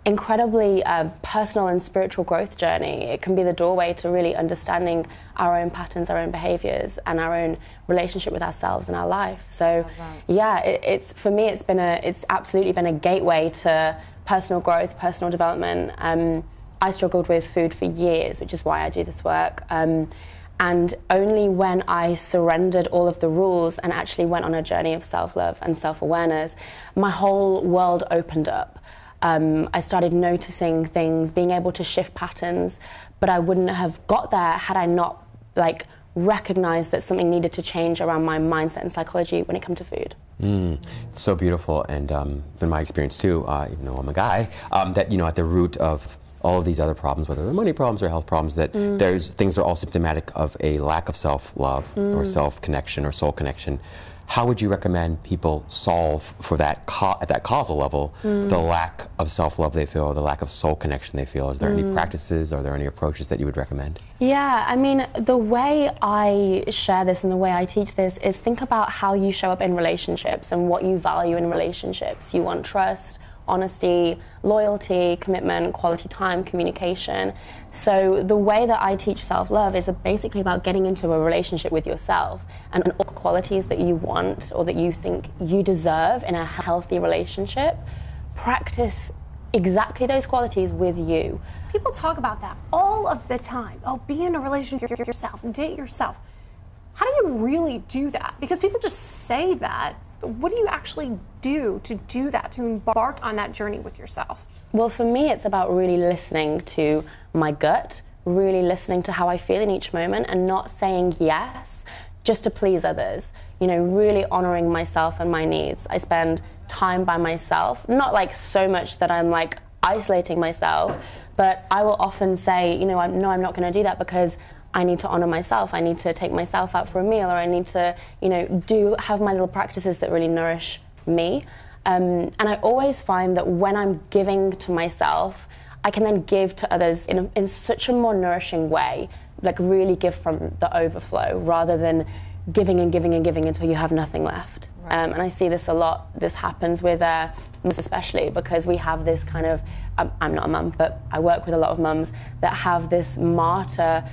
incredibly personal and spiritual growth journey. It can be the doorway to really understanding our own patterns, our own behaviors, and our own relationship with ourselves and our life. So, yeah, it's for me, it's absolutely been a gateway to personal growth, personal development. I struggled with food for years, which is why I do this work. And only when I surrendered all of the rules and actually went on a journey of self-love and self-awareness, my whole world opened up. I started noticing things, being able to shift patterns, but I wouldn't have got there had I not recognized that something needed to change around my mindset and psychology when it comes to food. It's so beautiful, and in my experience too, even though I'm a guy, that at the root of all of these other problems, whether they're money problems or health problems, that there's things that are all symptomatic of a lack of self-love or self-connection or soul connection. How would you recommend people solve for that at that causal level the lack of self-love they feel, or the lack of soul connection they feel? Is there any practices, are there any approaches that you would recommend? Yeah, I mean, the way I share this and the way I teach this is think about how you show up in relationships and what you value in relationships. You want trust, honesty, loyalty, commitment, quality time, communication. So the way that I teach self-love is basically about getting into a relationship with yourself and all the qualities that you want or that you think you deserve in a healthy relationship. Practice exactly those qualities with you. People talk about that all of the time. Oh, be in a relationship with yourself, date yourself. How do you really do that? Because people just say that, but what do you actually do that, to embark on that journey with yourself? Well, for me, it's about really listening to my gut, really listening to how I feel in each moment and not saying yes just to please others. Really honoring myself and my needs. I spend time by myself, not so much that I'm isolating myself, but I will often say, no, I'm not going to do that because I need to honor myself. I need to take myself out for a meal, or I need to, have my little practices that really nourish me. And I always find that when I'm giving to myself, I can then give to others in such a more nourishing way, really give from the overflow rather than giving and giving and giving until you have nothing left. Right. And I see this a lot. This happens with mums especially, because we have this kind of, I'm not a mum, but I work with a lot of mums that have this martyr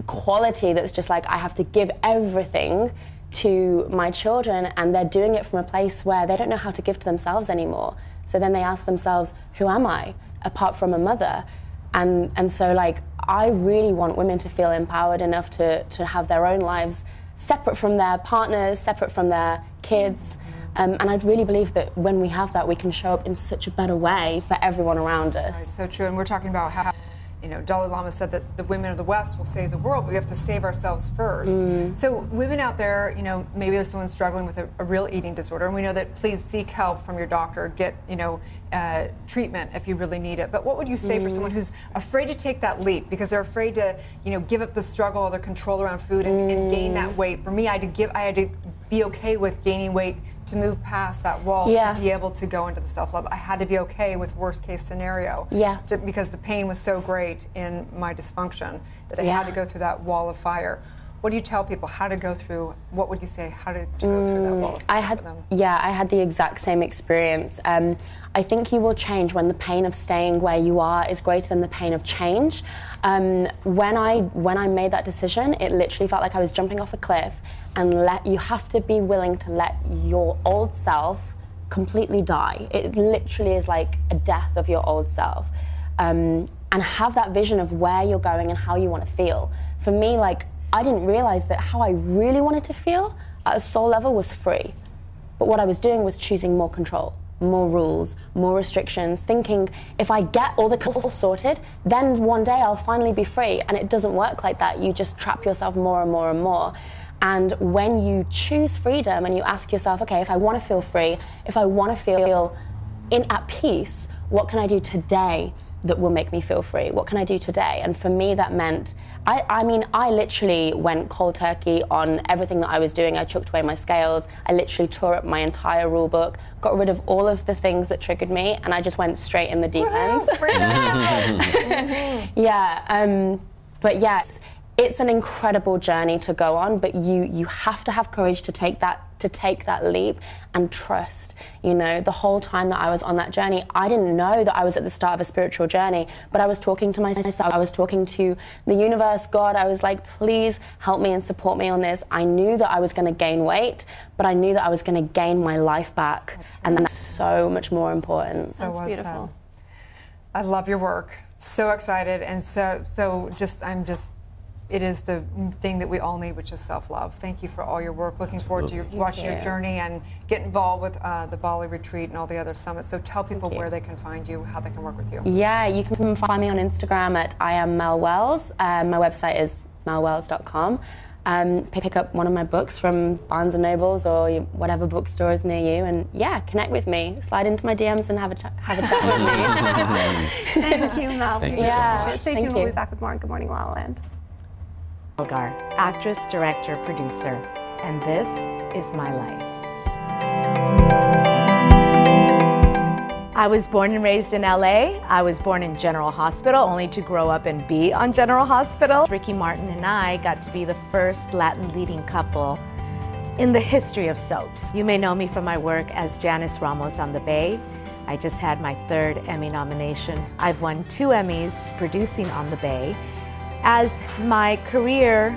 quality that's just I have to give everything to my children, and they're doing it from a place where they don't know how to give to themselves anymore. So then they ask themselves, who am I apart from a mother? And so I really want women to feel empowered enough to have their own lives separate from their partners, separate from their kids. And I really believe that when we have that, we can show up in such a better way for everyone around us. Right, so true. And we're talking about how, Dalai Lama said that the women of the West will save the world, but we have to save ourselves first. So women out there, maybe there's someone struggling with a real eating disorder, and we know that please seek help from your doctor, get, treatment if you really need it. But what would you say for someone who's afraid to take that leap because they're afraid to, give up the struggle or the control around food and gain that weight? For me, I had to be okay with gaining weight to move past that wall, to be able to go into the self-love. I had to be okay with worst case scenario. Because the pain was so great in my dysfunction that I had to go through that wall of fire. What do you tell people how to go through? What would you say? How to go through that wall of fire for them? I had the exact same experience. I think you will change when the pain of staying where you are is greater than the pain of change. When I made that decision, it literally felt like I was jumping off a cliff, and you have to be willing to let your old self completely die. It literally is like a death of your old self. And have that vision of where you're going and how you want to feel. For me, I didn't realize that how I really wanted to feel at a soul level was free. But what I was doing was choosing more control. more rules, more restrictions, thinking if I get all the calls sorted, then one day I'll finally be free. And it doesn't work like that. You just trap yourself more and more and more. And when you choose freedom and you ask yourself, okay, if I want to feel free, if I want to feel at peace, what can I do today that will make me feel free? What can I do today? And for me, that meant, I mean, I literally went cold turkey on everything that I was doing. I chucked away my scales. I literally tore up my entire rule book, got rid of all of the things that triggered me, and I just went straight in the deep end. Yeah, but yes, it's an incredible journey to go on, but you have to have courage to take that leap and trust. You know, the whole time that I was on that journey, I didn't know that I was at the start of a spiritual journey, but I was talking to myself, I was talking to the universe, God. I was like, please help me and support me on this. I knew that I was going to gain weight, but I knew that I was going to gain my life back, and that's so much more important. That's beautiful. I love your work. So excited, and it is the thing that we all need, which is self-love. Thank you for all your work. Looking forward to watching your journey and get involved with the Bali retreat and all the other summits. So tell people where they can find you, how they can work with you. Yeah, you can find me on Instagram at I am Mel Wells. My website is melwells.com. Pick up one of my books from Barnes & Nobles or whatever bookstore is near you, and yeah, connect with me. Slide into my DMs and have a chat with me. Thank you, Mel. Thank you so much. Stay tuned. We'll be back with more on Good Morning LaLaLand. Elgar, actress, director, producer, and this is my life. I was born and raised in LA. I was born in General Hospital, only to grow up and be on General Hospital. Ricky Martin and I got to be the first Latin leading couple in the history of soaps. You may know me from my work as Janice Ramos on The Bay. I just had my 3rd Emmy nomination. I've won 2 Emmys producing on The Bay. As my career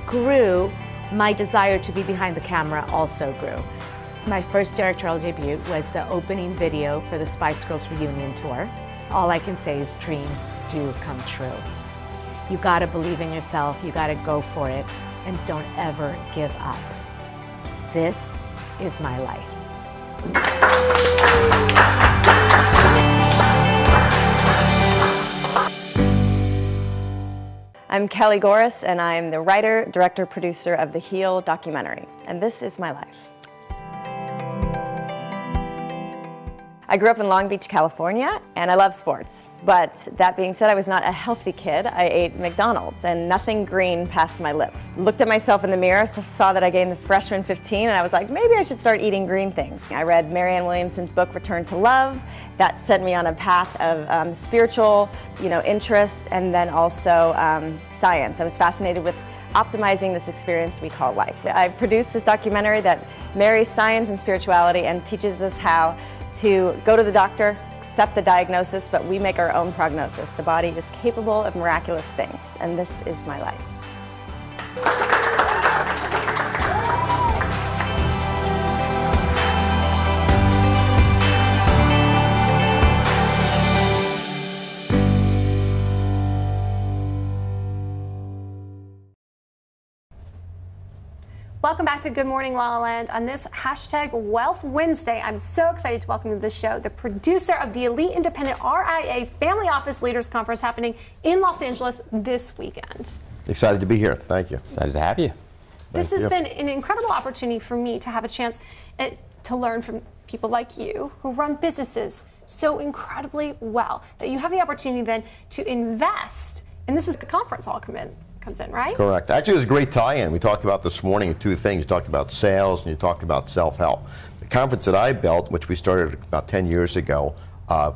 grew, my desire to be behind the camera also grew. My first directorial debut was the opening video for the Spice Girls reunion tour. All I can say is dreams do come true. You gotta believe in yourself, you gotta go for it, and don't ever give up. This is my life. I'm Kelly Goris, and I'm the writer, director, producer of the Heal documentary, and this is my life. I grew up in Long Beach, California, and I love sports. But that being said, I was not a healthy kid. I ate McDonald's, and nothing green passed my lips. Looked at myself in the mirror, saw that I gained the freshman 15, and I was like, maybe I should start eating green things. I read Marianne Williamson's book, Return to Love. That set me on a path of spiritual, interest, and then also science. I was fascinated with optimizing this experience we call life. I produced this documentary that marries science and spirituality and teaches us how to go to the doctor, accept the diagnosis, but we make our own prognosis. The body is capable of miraculous things, and this is my life. Welcome back to Good Morning LaLaLand on this #Wealth Wednesday. I'm so excited to welcome to the show the producer of the Elite Independent RIA Family Office Leaders Conference happening in Los Angeles this weekend. Excited to be here. Thank you. Excited to have you. This has been an incredible opportunity for me to have a chance to learn from people like you who run businesses so incredibly well that you have the opportunity then to invest. And this is the conference all comes in, right? Correct. Actually, it was a great tie-in. We talked about this morning 2 things. You talked about sales and you talked about self-help. The conference that I built, which we started about 10 years ago,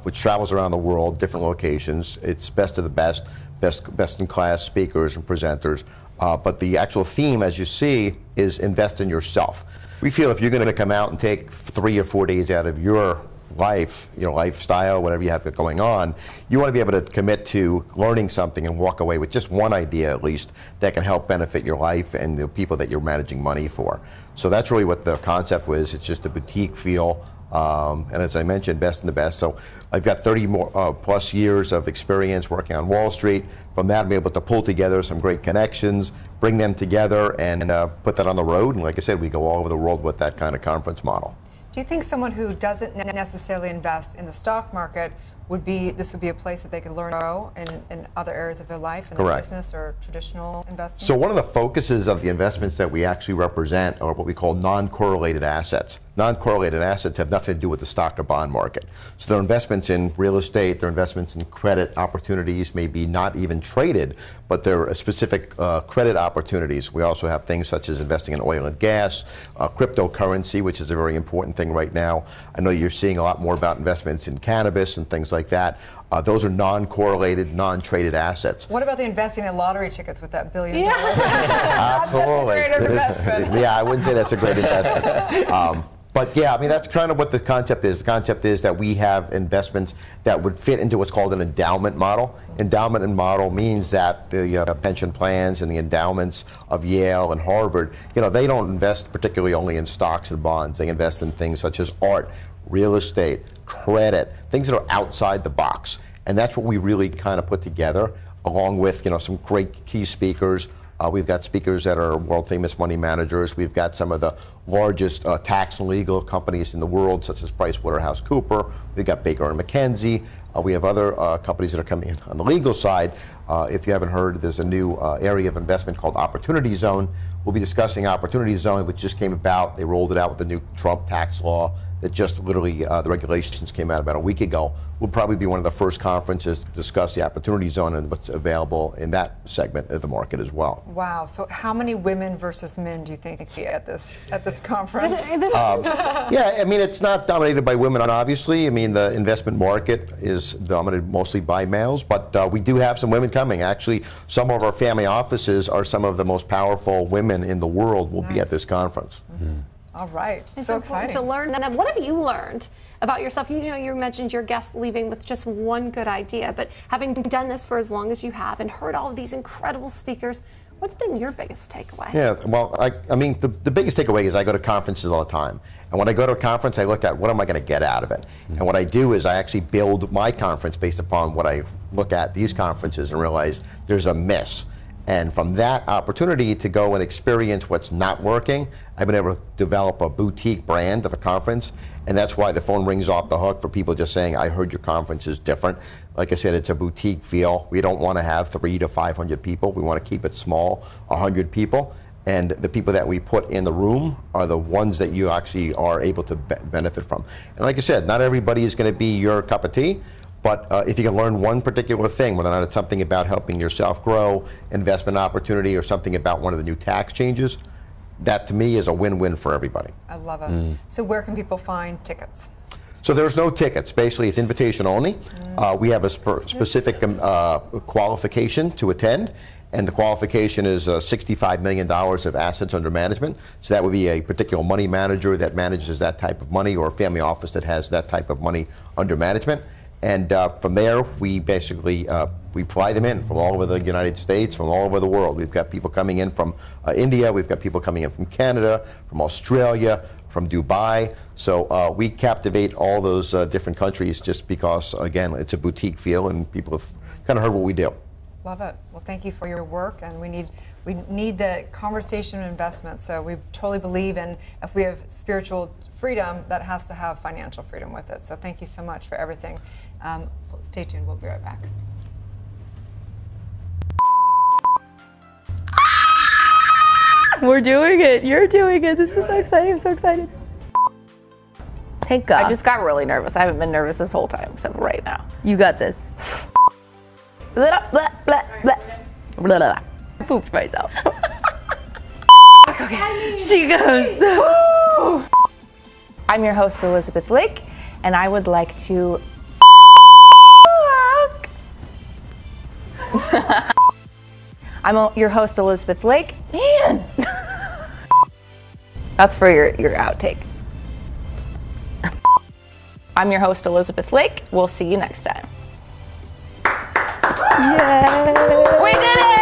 which travels around the world, different locations. It's best of the best in class speakers and presenters. But the actual theme, as you see, is invest in yourself. We feel if you're going to come out and take 3 or 4 days out of your life, lifestyle, whatever you have going on, you want to be able to commit to learning something and walk away with just one idea at least that can help benefit your life and the people that you're managing money for. So that's really what the concept was. It's just a boutique feel. And as I mentioned, best in the best. So I've got 30 more plus years of experience working on Wall Street. From that, I'm able to pull together some great connections, bring them together, and put that on the road. And like I said, we go all over the world with that kind of conference model. Do Do you think someone who doesn't necessarily invest in the stock market this would be a place that they could learn to grow in other areas of their life, in their business or traditional investing? So one of the focuses of the investments that we actually represent are what we call non-correlated assets. Non-correlated assets have nothing to do with the stock or bond market. So they're investments in real estate, they're investments in credit opportunities, maybe not even traded, but they're specific credit opportunities. We also have things such as investing in oil and gas, cryptocurrency, which is a very important thing right now. I know you're seeing a lot more about investments in cannabis and things like that. Those are non-correlated, non-traded assets. What about the investing in lottery tickets with that $1 billion? Absolutely. Yeah, I wouldn't say that's a great investment. But yeah, I mean, that's kind of what the concept is. The concept is that we have investments that would fit into what's called an endowment model. Endowment model means that the pension plans and the endowments of Yale and Harvard, they don't invest particularly only in stocks and bonds. They invest in things such as art, real estate, credit, things that are outside the box. And that's what we really kind of put together, along with some great key speakers. We've got speakers that are world famous money managers. We've got some of the largest tax and legal companies in the world, such as PricewaterhouseCoopers. We've got Baker & McKenzie. We have other companies that are coming in on the legal side. If you haven't heard, there's a new area of investment called Opportunity Zone. We'll be discussing Opportunity Zone, which just came about. They rolled it out with the new Trump tax law that just literally, the regulations came out about a week ago. We'll probably be one of the first conferences to discuss the Opportunity Zone and what's available in that segment of the market as well. Wow, so how many women versus men do you think at this conference? Yeah, I mean, it's not dominated by women, obviously. I mean, the investment market is dominated mostly by males, but we do have some women coming. Actually, some of our family offices are some of the most powerful women in the world will be at this conference. Mm-hmm. All right. It's so important to learn. And what have you learned about yourself? You mentioned your guest leaving with just one good idea, but having done this for as long as you have and heard all of these incredible speakers, what's been your biggest takeaway? Yeah, well, I mean, the biggest takeaway is I go to conferences all the time. And when I go to a conference, I look at what am I going to get out of it. And what I do is I actually build my conference based upon what I look at these conferences and realize there's a miss. And from that opportunity to go and experience what's not working, I've been able to develop a boutique brand of a conference. And that's why the phone rings off the hook for people just saying, I heard your conference is different. Like I said, it's a boutique feel. We don't want to have 300 to 500 people. We want to keep it small, 100 people. And the people that we put in the room are the ones that you actually are able to benefit from. And like I said, not everybody is going to be your cup of tea. But if you can learn one particular thing, whether or not it's something about helping yourself grow, investment opportunity, or something about one of the new tax changes, that to me is a win-win for everybody. I love it. So where can people find tickets? So there's no tickets. Basically, it's invitation only. We have a specific qualification to attend. And the qualification is $65 million of assets under management. So that would be a particular money manager that manages that type of money, or a family office that has that type of money under management. And from there, we basically we fly them in from all over the United States, from all over the world. We've got people coming in from India, we've got people coming in from Canada, from Australia, from Dubai. So we captivate all those different countries just because, again, it's a boutique feel and people have kind of heard what we do. Love it. Well, thank you for your work, and we need the conversation of investment. So we totally believe in, if we have spiritual freedom, that has to have financial freedom with it. So thank you so much for everything. Stay tuned. We'll be right back. We're doing it. You're doing it. This is so exciting. I'm so excited. Thank God. I just got really nervous. I haven't been nervous this whole time, except right now. You got this. Blah, blah, blah, blah. Blah, blah. I pooped myself. Okay. She goes. I'm your host, Elizabeth Lake, and I would like to I'm your host, Elizabeth Lake. Man! That's for your outtake. I'm your host, Elizabeth Lake. We'll see you next time. Yay! We did it!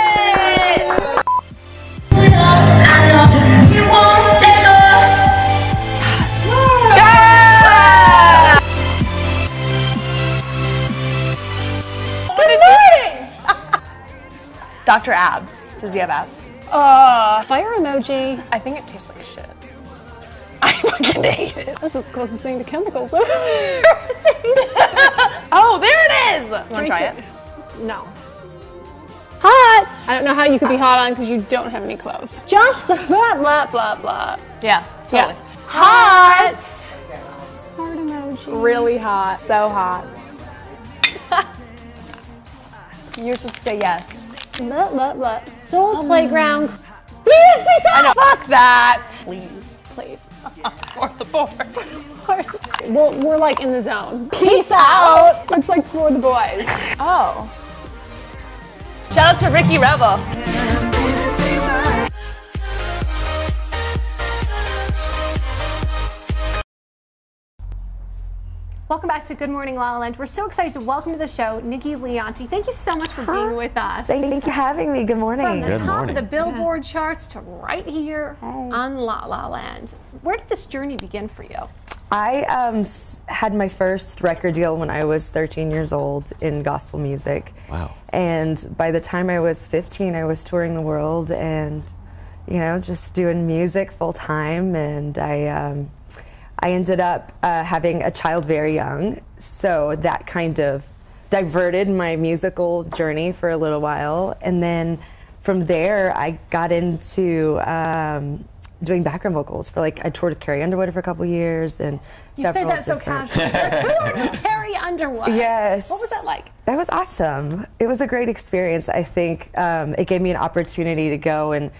What are you doing? Dr. Abs. Does he have abs? Fire emoji. I think it tastes like shit. fucking hate it. This is the closest thing to chemicals. Oh, there it is. Want to try it? No. Hot. I don't know how you could be hot on because you don't have any clothes. Just blah blah blah blah. Yeah. Totally. Yeah. Hot. Heart emoji. Really hot. So hot. You're supposed to say yes. Blah blah blah. Soul Playground. Please, please, fuck that. Please, please. For the board. Of course. Well, we're like in the zone. Peace out. It's like for the boys. Oh. Shout out to Ricky Rebel. Welcome back to Good Morning La La Land. We're so excited to welcome to the show Nikki Leonti. Thank you so much for being with us. Thank you for having me. Good morning. From the top of the Billboard charts to right here on La La Land. Where did this journey begin for you? I had my first record deal when I was 13 years old in gospel music. Wow. And by the time I was 15, I was touring the world and, you know, just doing music full time. And I ended up having a child very young, so that kind of diverted my musical journey for a little while. And then from there, I got into doing background vocals for I toured with Carrie Underwood for a couple years. And you say that so casually. You're touring with Carrie Underwood. Yes. What was that like? That was awesome. It was a great experience. I think it gave me an opportunity to go and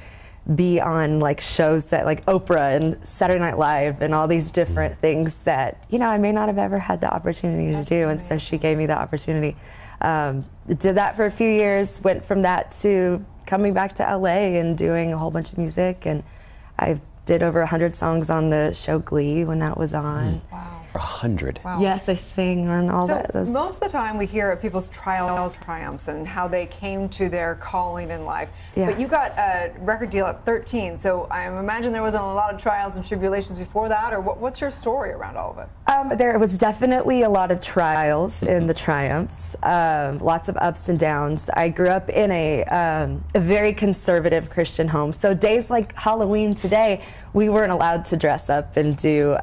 be on shows that Oprah and Saturday Night Live and all these different things that, you know, I may not have ever had the opportunity to do. And so she gave me the opportunity. Did that for a few years, went from that to coming back to LA and doing a whole bunch of music. And I did over 100 songs on the show Glee when that was on. Wow. 100. Wow. Yes, I sing on all that. Most of the time we hear of people's triumphs and how they came to their calling in life. Yeah. But you got a record deal at 13, so I imagine there wasn't a lot of trials and tribulations before that, or what's your story around all of it? There was definitely a lot of trials in the triumphs, lots of ups and downs. I grew up in a very conservative Christian home, so days like Halloween today, we weren't allowed to dress up and do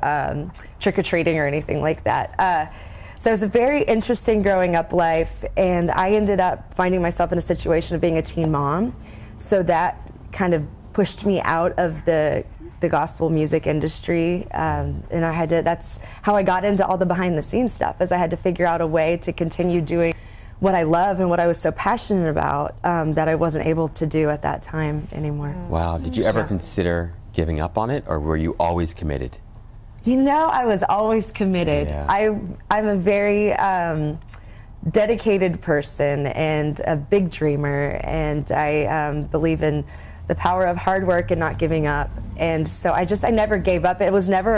trick-or-treating or anything like that. So it was a very interesting growing up life, and I ended up finding myself in a situation of being a teen mom. So that kind of pushed me out of the gospel music industry, and that's how I got into all the behind-the-scenes stuff, as I had to figure out a way to continue doing what I love and what I was so passionate about that I wasn't able to do at that time anymore. Wow. Did you ever consider giving up on it, or were you always committed? You know, I was always committed. Yeah. I'm a very dedicated person and a big dreamer, and I believe in the power of hard work and not giving up. And so I never gave up. It was never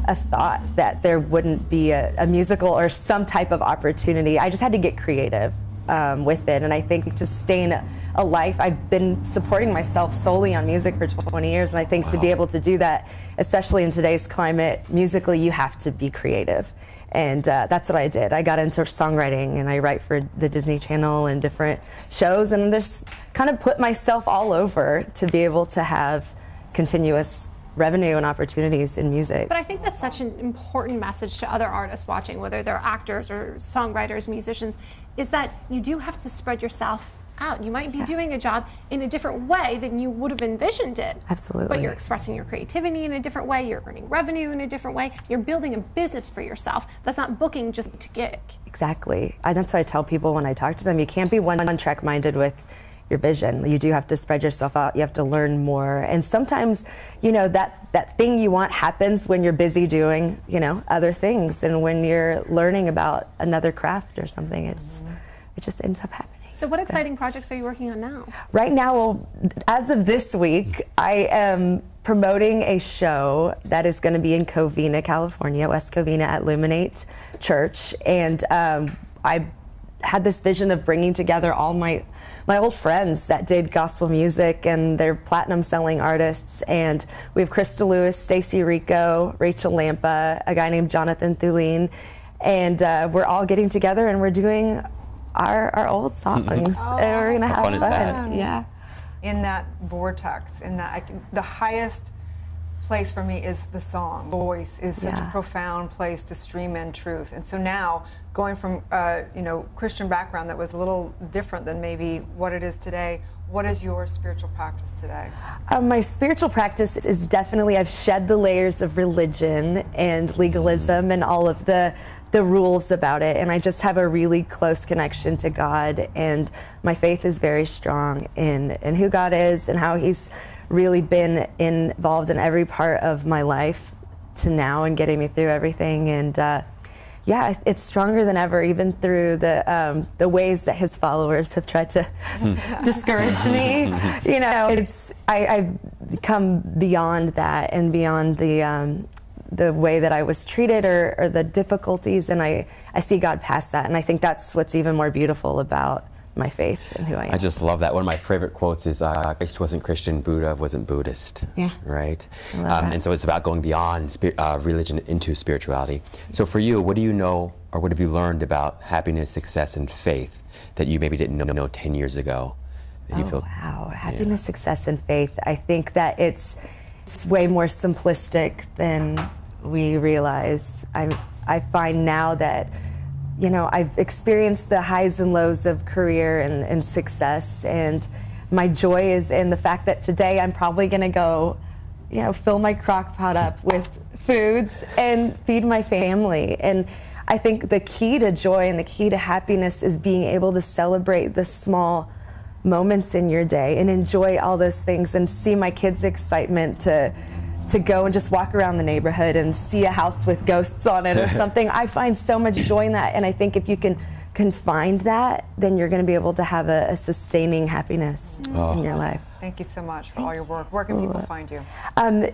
a thought that there wouldn't be a musical or some type of opportunity. I just had to get creative with it. And I think just staying alive, I've been supporting myself solely on music for 20 years. And I think to be able to do that, especially in today's climate, musically, you have to be creative. And that's what I did. I got into songwriting, and I write for the Disney Channel and different shows, and just kind of put myself all over to be able to have continuous revenue and opportunities in music. But I think that's such an important message to other artists watching, whether they're actors or songwriters, musicians, is that you do have to spread yourself out. You might be doing a job in a different way than you would have envisioned it. Absolutely. But you're expressing your creativity in a different way, you're earning revenue in a different way, you're building a business for yourself. That's not booking just to gig. Exactly. That's what I tell people when I talk to them. You can't be one-track minded with your vision. You do have to spread yourself out. You have to learn more. And sometimes, you know, that thing you want happens when you're busy doing, you know, other things. And when you're learning about another craft or something, it just ends up happening. So what exciting projects are you working on now? Right now, well, as of this week, I am promoting a show that is going to be in Covina, California, West Covina at Luminate Church. And I had this vision of bringing together all my old friends that did gospel music, and they're platinum selling artists. And we have Krista Lewis, Stacey Rico, Rachel Lampa, a guy named Jonathan Thulin. And we're all getting together and we're doing our old songs. And we're going to have fun. Yeah. In that vortex, in that the highest place for me is the song. Voice is such a profound place to stream in truth. And so now, going from Christian background that was a little different than maybe what it is today, what is your spiritual practice today? My spiritual practice is definitely, I've shed the layers of religion and legalism and all of the rules about it, and I just have a really close connection to God, and my faith is very strong in who God is and how He's really been involved in every part of my life to now and getting me through everything. And yeah, it's stronger than ever, even through the ways that His followers have tried to discourage me. You know, I've come beyond that and beyond the way that I was treated or the difficulties, and I see God past that, and I think that's what's even more beautiful about my faith and who I am. I just love that. One of my favorite quotes is, Christ wasn't Christian, Buddha wasn't Buddhist. Yeah. Right? I love that. And so it's about going beyond religion into spirituality. So for you, what do you know, or what have you learned about happiness, success, and faith that you maybe didn't know 10 years ago? That you feel, wow. Happiness, success, and faith. I think that it's way more simplistic than we realize. I find now that, you know, I've experienced the highs and lows of career and success, and my joy is in the fact that today I'm probably going to go, you know, fill my crock pot up with foods and feed my family. And I think the key to joy and the key to happiness is being able to celebrate the small moments in your day and enjoy all those things and see my kids' excitement to go and just walk around the neighborhood and see a house with ghosts on it or something. I find so much joy in that, and I think if you can find that, then you're going to be able to have a sustaining happiness in your life. Thank you so much for all your work. Where can people find you?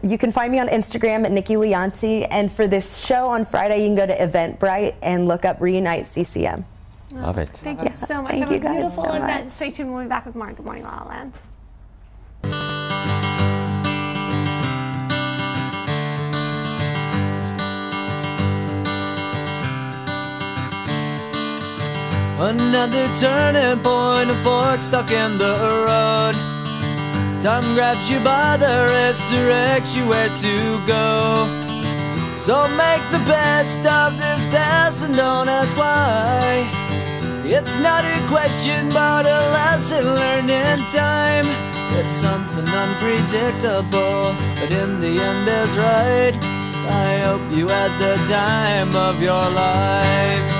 You can find me on Instagram at Nikki Leonti, and for this show on Friday, you can go to Eventbrite and look up Reunite CCM. Love it. Thank you so much. Thank Have you a guys beautiful so event. much. Stay tuned. We'll be back with more Good Morning La La Land. Another turning point, a fork stuck in the road. Time grabs you by the wrist, directs you where to go. So make the best of this test and don't ask why. It's not a question but a lesson learned in time. It's something unpredictable, but in the end is right. I hope you had the time of your life.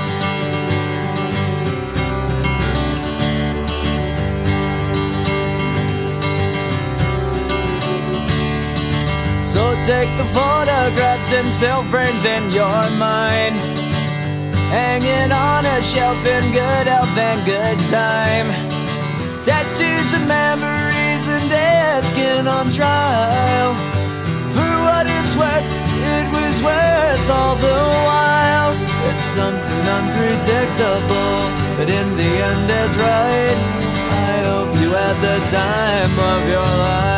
So take the photographs and still frames in your mind, hanging on a shelf in good health and good time. Tattoos and memories and dead skin on trial. For what it's worth, it was worth all the while. It's something unpredictable, but in the end is right. I hope you had the time of your life.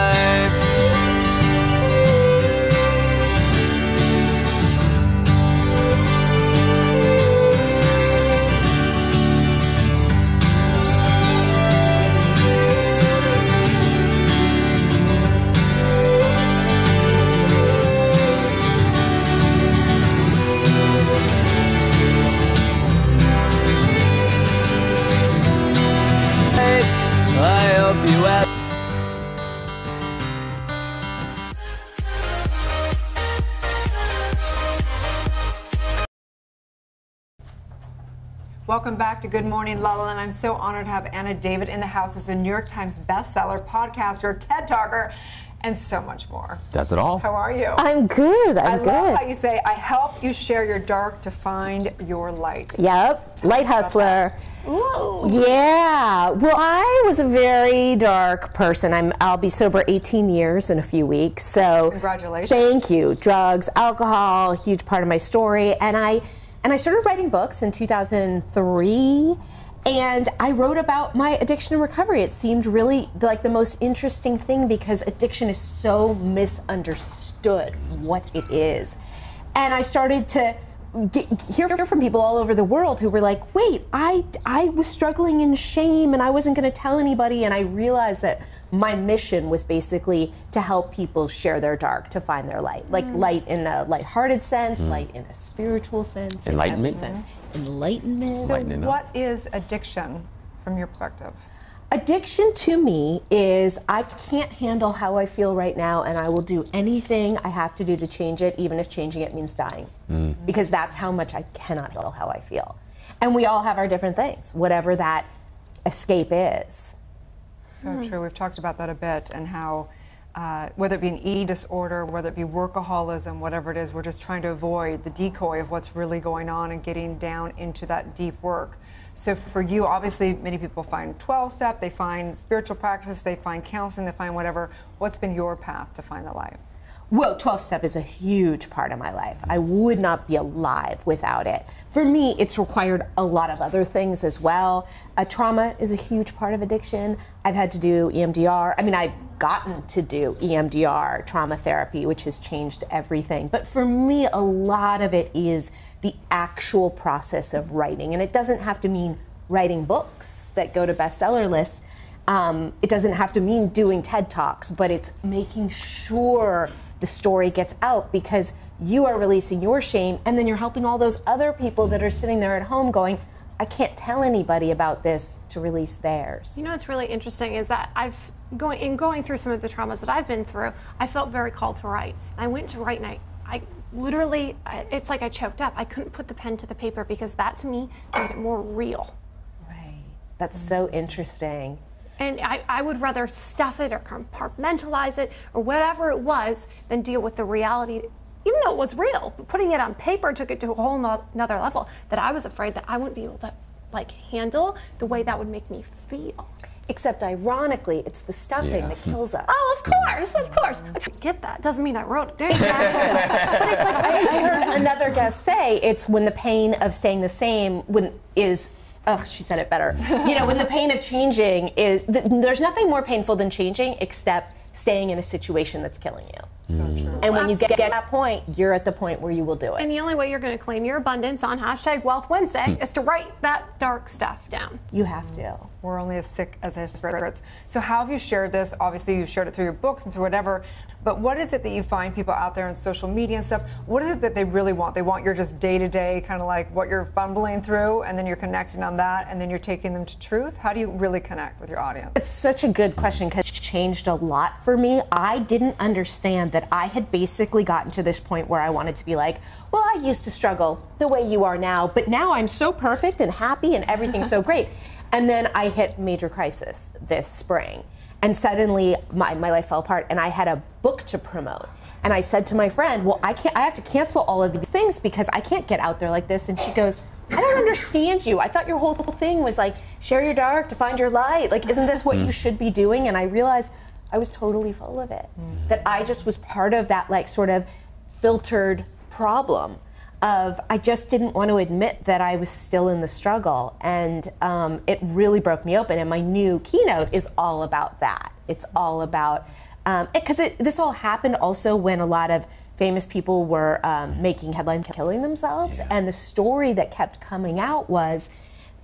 I hope you have. Welcome back to Good Morning La La Land. I'm so honored to have Anna David in the house as a New York Times bestseller, podcaster, TED Talker, and so much more. Does it all. How are you? I'm good. I love how you say, I help you share your dark to find your light. Yep. Light hustler. Ooh. Yeah. Well, I was a very dark person. I'll be sober 18 years in a few weeks. So congratulations. Thank you. Drugs, alcohol, a huge part of my story. And I started writing books in 2003. And I wrote about my addiction and recovery. It seemed really like the most interesting thing because addiction is so misunderstood what it is. And I started to hear from people all over the world who were like, wait, I was struggling in shame and I wasn't going to tell anybody, and I realized that my mission was basically to help people share their dark, to find their light. Like light in a lighthearted sense, light in a spiritual sense. Enlightenment. Enlightenment. So what is addiction from your perspective? Addiction to me is I can't handle how I feel right now, and I will do anything I have to do to change it, even if changing it means dying. Because that's how much I cannot handle how I feel. And we all have our different things, whatever that escape is. So true. We've talked about that a bit, and how whether it be an eating disorder, whether it be workaholism, whatever it is, we're just trying to avoid the decoy of what's really going on and getting down into that deep work. So for you, obviously, many people find 12-step, they find spiritual practices, they find counseling, they find whatever. What's been your path to find the light? Well, 12-step is a huge part of my life. I would not be alive without it. For me, it's required a lot of other things as well. Trauma is a huge part of addiction. I've had to do EMDR. I mean, I've gotten to do EMDR, trauma therapy, which has changed everything. But for me, a lot of it is the actual process of writing. And it doesn't have to mean writing books that go to bestseller lists. It doesn't have to mean doing TED Talks, but it's making sure the story gets out, because you are releasing your shame, and then you're helping all those other people that are sitting there at home going, I can't tell anybody about this, to release theirs. You know what's really interesting is that going through some of the traumas that I've been through, I felt very called to write. I went to write, and I literally, it's like I choked up. I couldn't put the pen to the paper, because that to me made it more real. Right. That's so interesting. And I would rather stuff it or compartmentalize it or whatever it was than deal with the reality, even though it was real. Putting it on paper took it to a whole nother level that I was afraid that I wouldn't be able to handle the way that would make me feel. Except ironically, it's the stuffing that kills us. Oh, of course. I get that. Doesn't mean I wrote it. But it's like I heard another guest say, it's when the pain of staying the same is, oh, she said it better. You know, when the pain of changing is, there's nothing more painful than changing except staying in a situation that's killing you. So true. And when you get to that point, you're at the point where you will do it. And the only way you're going to claim your abundance on #Wealth Wednesday is to write that dark stuff down. You have to. We're only as sick as our spirits. So how have you shared this? Obviously, you've shared it through your books and through whatever. But what is it that you find people out there on social media and stuff? What is it that they really want? They want your just day-to-day, kind of like what you're fumbling through, and then you're connecting on that, and then you're taking them to truth? How do you really connect with your audience? It's such a good question, because it changed a lot for me. I didn't understand that I had basically gotten to this point where I wanted to be like, well, I used to struggle the way you are now, but now I'm so perfect and happy and everything's so great. And then I hit major crisis this spring. And suddenly my life fell apart, and I had a book to promote. And I said to my friend, well, I have to cancel all of these things because I can't get out there like this. And she goes, I don't understand you. I thought your whole thing was like, share your dark to find your light. Like, isn't this what you should be doing? And I realized I was totally full of it. That I just was part of that like sort of filtered problem of I just didn't want to admit that I was still in the struggle. And it really broke me open. And my new keynote is all about that. It's all about, because this all happened also when a lot of famous people were making headlines killing themselves. And the story that kept coming out was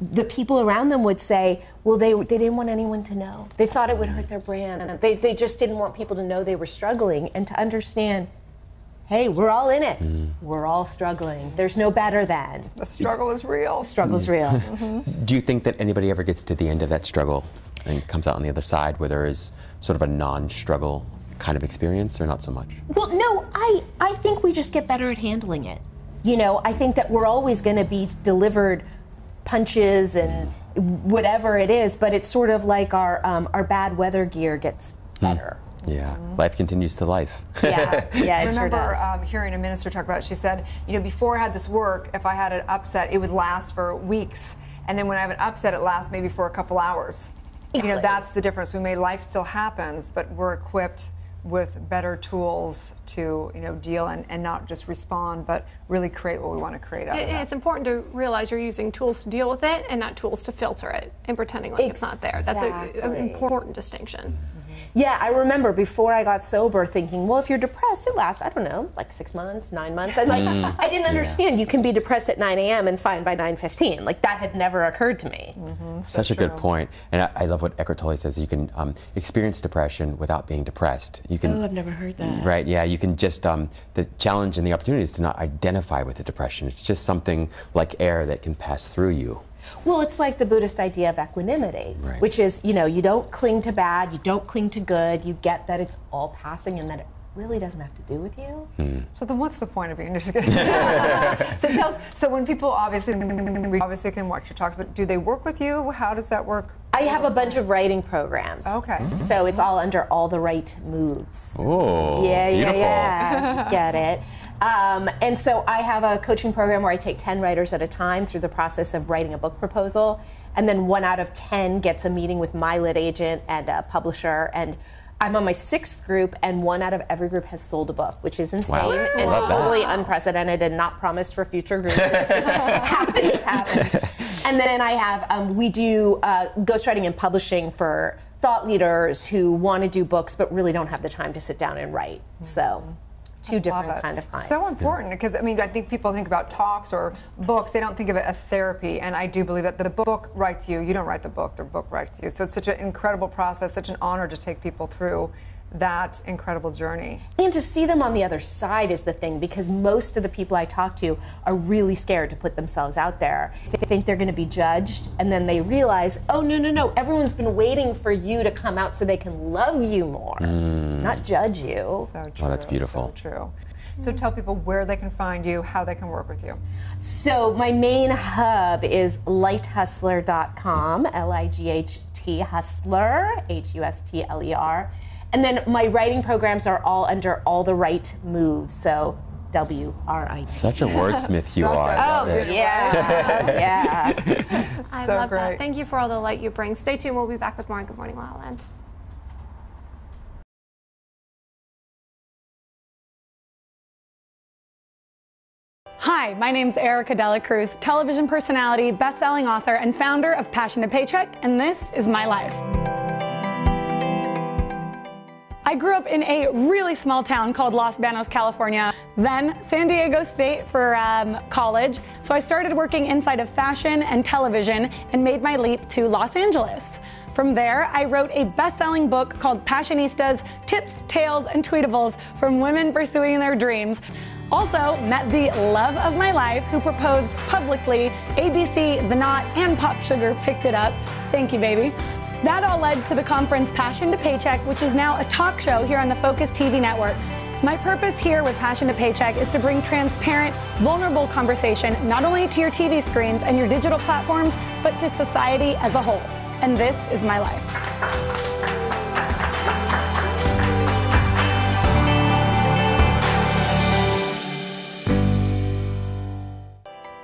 the people around them would say, well, they didn't want anyone to know. They thought it would hurt their brand. They just didn't want people to know they were struggling, and to understand, hey, we're all in it. We're all struggling. There's no better than. The struggle is real. The struggle's real. Do you think that anybody ever gets to the end of that struggle and comes out on the other side where there is sort of a non-struggle kind of experience, or not so much? Well, no, I think we just get better at handling it. You know, I think that we're always going to be delivered punches and whatever it is, but it's sort of like our bad weather gear gets better. Yeah, life continues to life. Yeah, I it remember sure does. Hearing a minister talk about it. She said, you know, before I had this work, if I had an upset, it would last for weeks. And then when I have an upset, it lasts maybe for a couple hours. You know, that's the difference. Life still happens, but we're equipped with better tools to, you know, deal and not just respond, but really create what we want to create out of it. It's important to realize you're using tools to deal with it and not tools to filter it and pretending like it's not there. That's an important distinction. Yeah, I remember before I got sober thinking, well, if you're depressed, it lasts, I don't know, like 6 months, 9 months. And like, I didn't understand you can be depressed at 9 a.m. and fine by 9:15. Like that had never occurred to me. Such a good point. And I love what Eckhart Tolle says. You can experience depression without being depressed. You can, Oh, I've never heard that. Right, yeah, you can just, the challenge and the opportunity is to not identify with the depression. It's just something like air that can pass through you. Well, it's like the Buddhist idea of equanimity, which is, you know, you don't cling to bad, you don't cling to good, you get that it's all passing and that it really doesn't have to do with you. So then what's the point of being just so when people obviously can watch your talks, but do they work with you? How does that work? I have a bunch of writing programs. Okay. So it's all under All the Right Moves. Oh, Yeah. Get it. And so I have a coaching program where I take 10 writers at a time through the process of writing a book proposal. And then 1 out of 10 gets a meeting with my lit agent and a publisher. And I'm on my 6th group, and 1 out of every group has sold a book, which is insane and totally unprecedented and not promised for future groups. It's just happened to happen. And then I have, we do ghostwriting and publishing for thought leaders who want to do books but really don't have the time to sit down and write. So 2 different kind of clients. So important, because I mean, I think people think about talks or books, they don't think of it as therapy, and I do believe that the book writes you. You don't write the book writes you. So it's such an incredible process, such an honor to take people through that incredible journey. And to see them on the other side is the thing, because most of the people I talk to are really scared to put themselves out there. They think they're going to be judged, and then they realize, oh, no, everyone's been waiting for you to come out so they can love you more, not judge you. So true. Oh, that's beautiful. So true. So tell people where they can find you, how they can work with you. So my main hub is lighthustler.com, L-I-G-H-T Hustler, H-U-S-T-L-E-R. And then my writing programs are all under All the Right Moves, so W-R-I-T. Such a wordsmith you are. Yeah. I So love great. that. Thank you for all the light you bring. Stay tuned. We'll be back with more on Good Morning La La Land. Hi, my name's Erica Dela Cruz, television personality, best-selling author, and founder of Passion to Paycheck, and this is my life. I grew up in a really small town called Los Banos, California, then San Diego State for college. So I started working inside of fashion and television and made my leap to Los Angeles. From there, I wrote a best-selling book called Passionistas, Tips, Tales, and Tweetables from Women Pursuing Their Dreams. Also met the love of my life who proposed publicly. ABC, The Knot, and Pop Sugar picked it up. Thank you, baby. That all led to the conference Passion to Paycheck, which is now a talk show here on the Focus TV network. My purpose here with Passion to Paycheck is to bring transparent, vulnerable conversation not only to your TV screens and your digital platforms, but to society as a whole. And this is my life.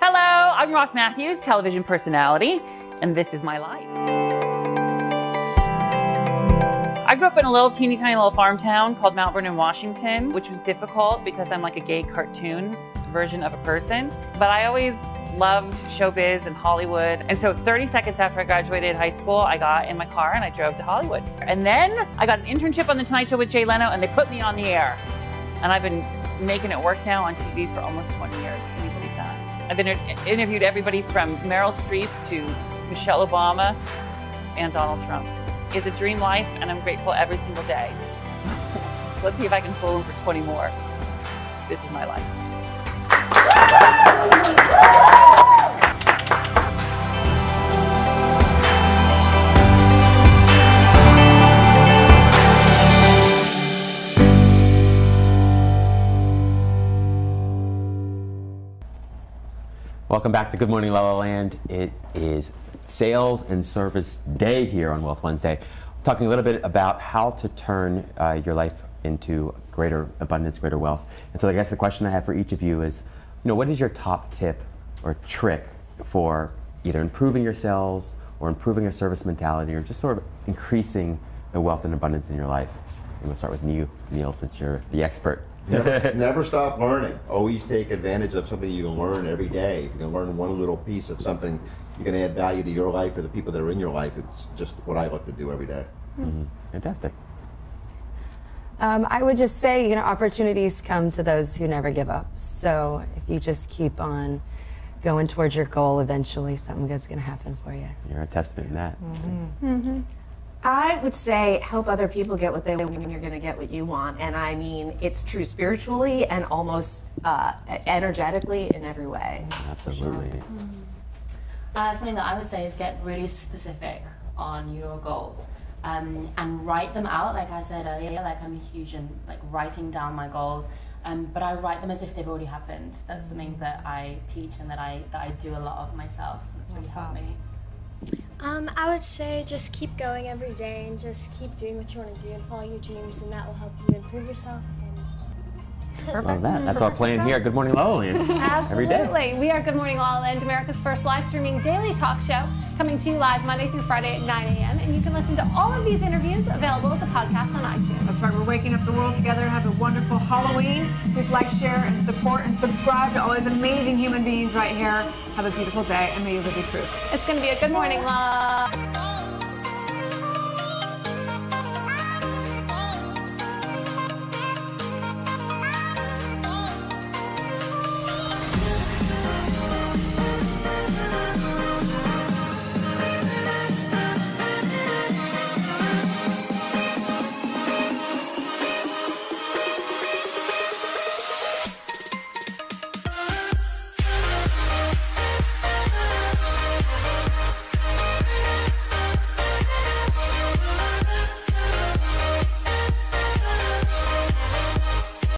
Hello, I'm Ross Matthews, television personality, and this is my life. I grew up in a little teeny tiny little farm town called Mount Vernon, Washington, which was difficult because I'm like a gay cartoon version of a person. But I always loved showbiz and Hollywood. And so 30 seconds after I graduated high school, I got in my car and I drove to Hollywood. And then I got an internship on The Tonight Show with Jay Leno and they put me on the air. And I've been making it work now on TV for almost 20 years. Can you believe that? I've been interviewed everybody from Meryl Streep to Michelle Obama and Donald Trump. It's a dream life, and I'm grateful every single day. Let's see if I can pull them for 20 more. This is my life. Welcome back to Good Morning La La Land. It is Sales and Service Day here on Wealth Wednesday. We're talking a little bit about how to turn your life into greater abundance, greater wealth. And so I guess the question I have for each of you is, what is your top tip or trick for either improving your sales or improving your service mentality or just sort of increasing the wealth and abundance in your life? And we'll start with you, Neil, since you're the expert. Never stop learning. Always take advantage of something you can learn every day. If you can learn one little piece of something, you can add value to your life or the people that are in your life. It's just what I look to do every day. Fantastic. I would just say, you know, opportunities come to those who never give up. So if you just keep on going towards your goal, eventually something good's going to happen for you. You're a testament to that. I would say help other people get what they want, and you're going to get what you want. And I mean, it's true spiritually and almost energetically in every way. Absolutely. Something that I would say is get really specific on your goals and write them out. Like I said earlier, like I'm huge in like writing down my goals, but I write them as if they've already happened. That's something that I teach and that I do a lot of myself. That's really helped me. I would say just keep going every day and just keep doing what you want to do and follow your dreams, and that will help you improve yourself. Love that. That's our plan here at Good Morning LaLaLand. Every day. Absolutely. We are Good Morning LaLaLand, America's first live streaming daily talk show, coming to you live Monday through Friday at 9 a.m. And you can listen to all of these interviews available as a podcast on iTunes. That's right. We're waking up the world together. Have a wonderful Halloween. Please like, share, and support, and subscribe to all these amazing human beings right here. Have a beautiful day, and may you live your truth. It's going to be a Good Morning LaLa.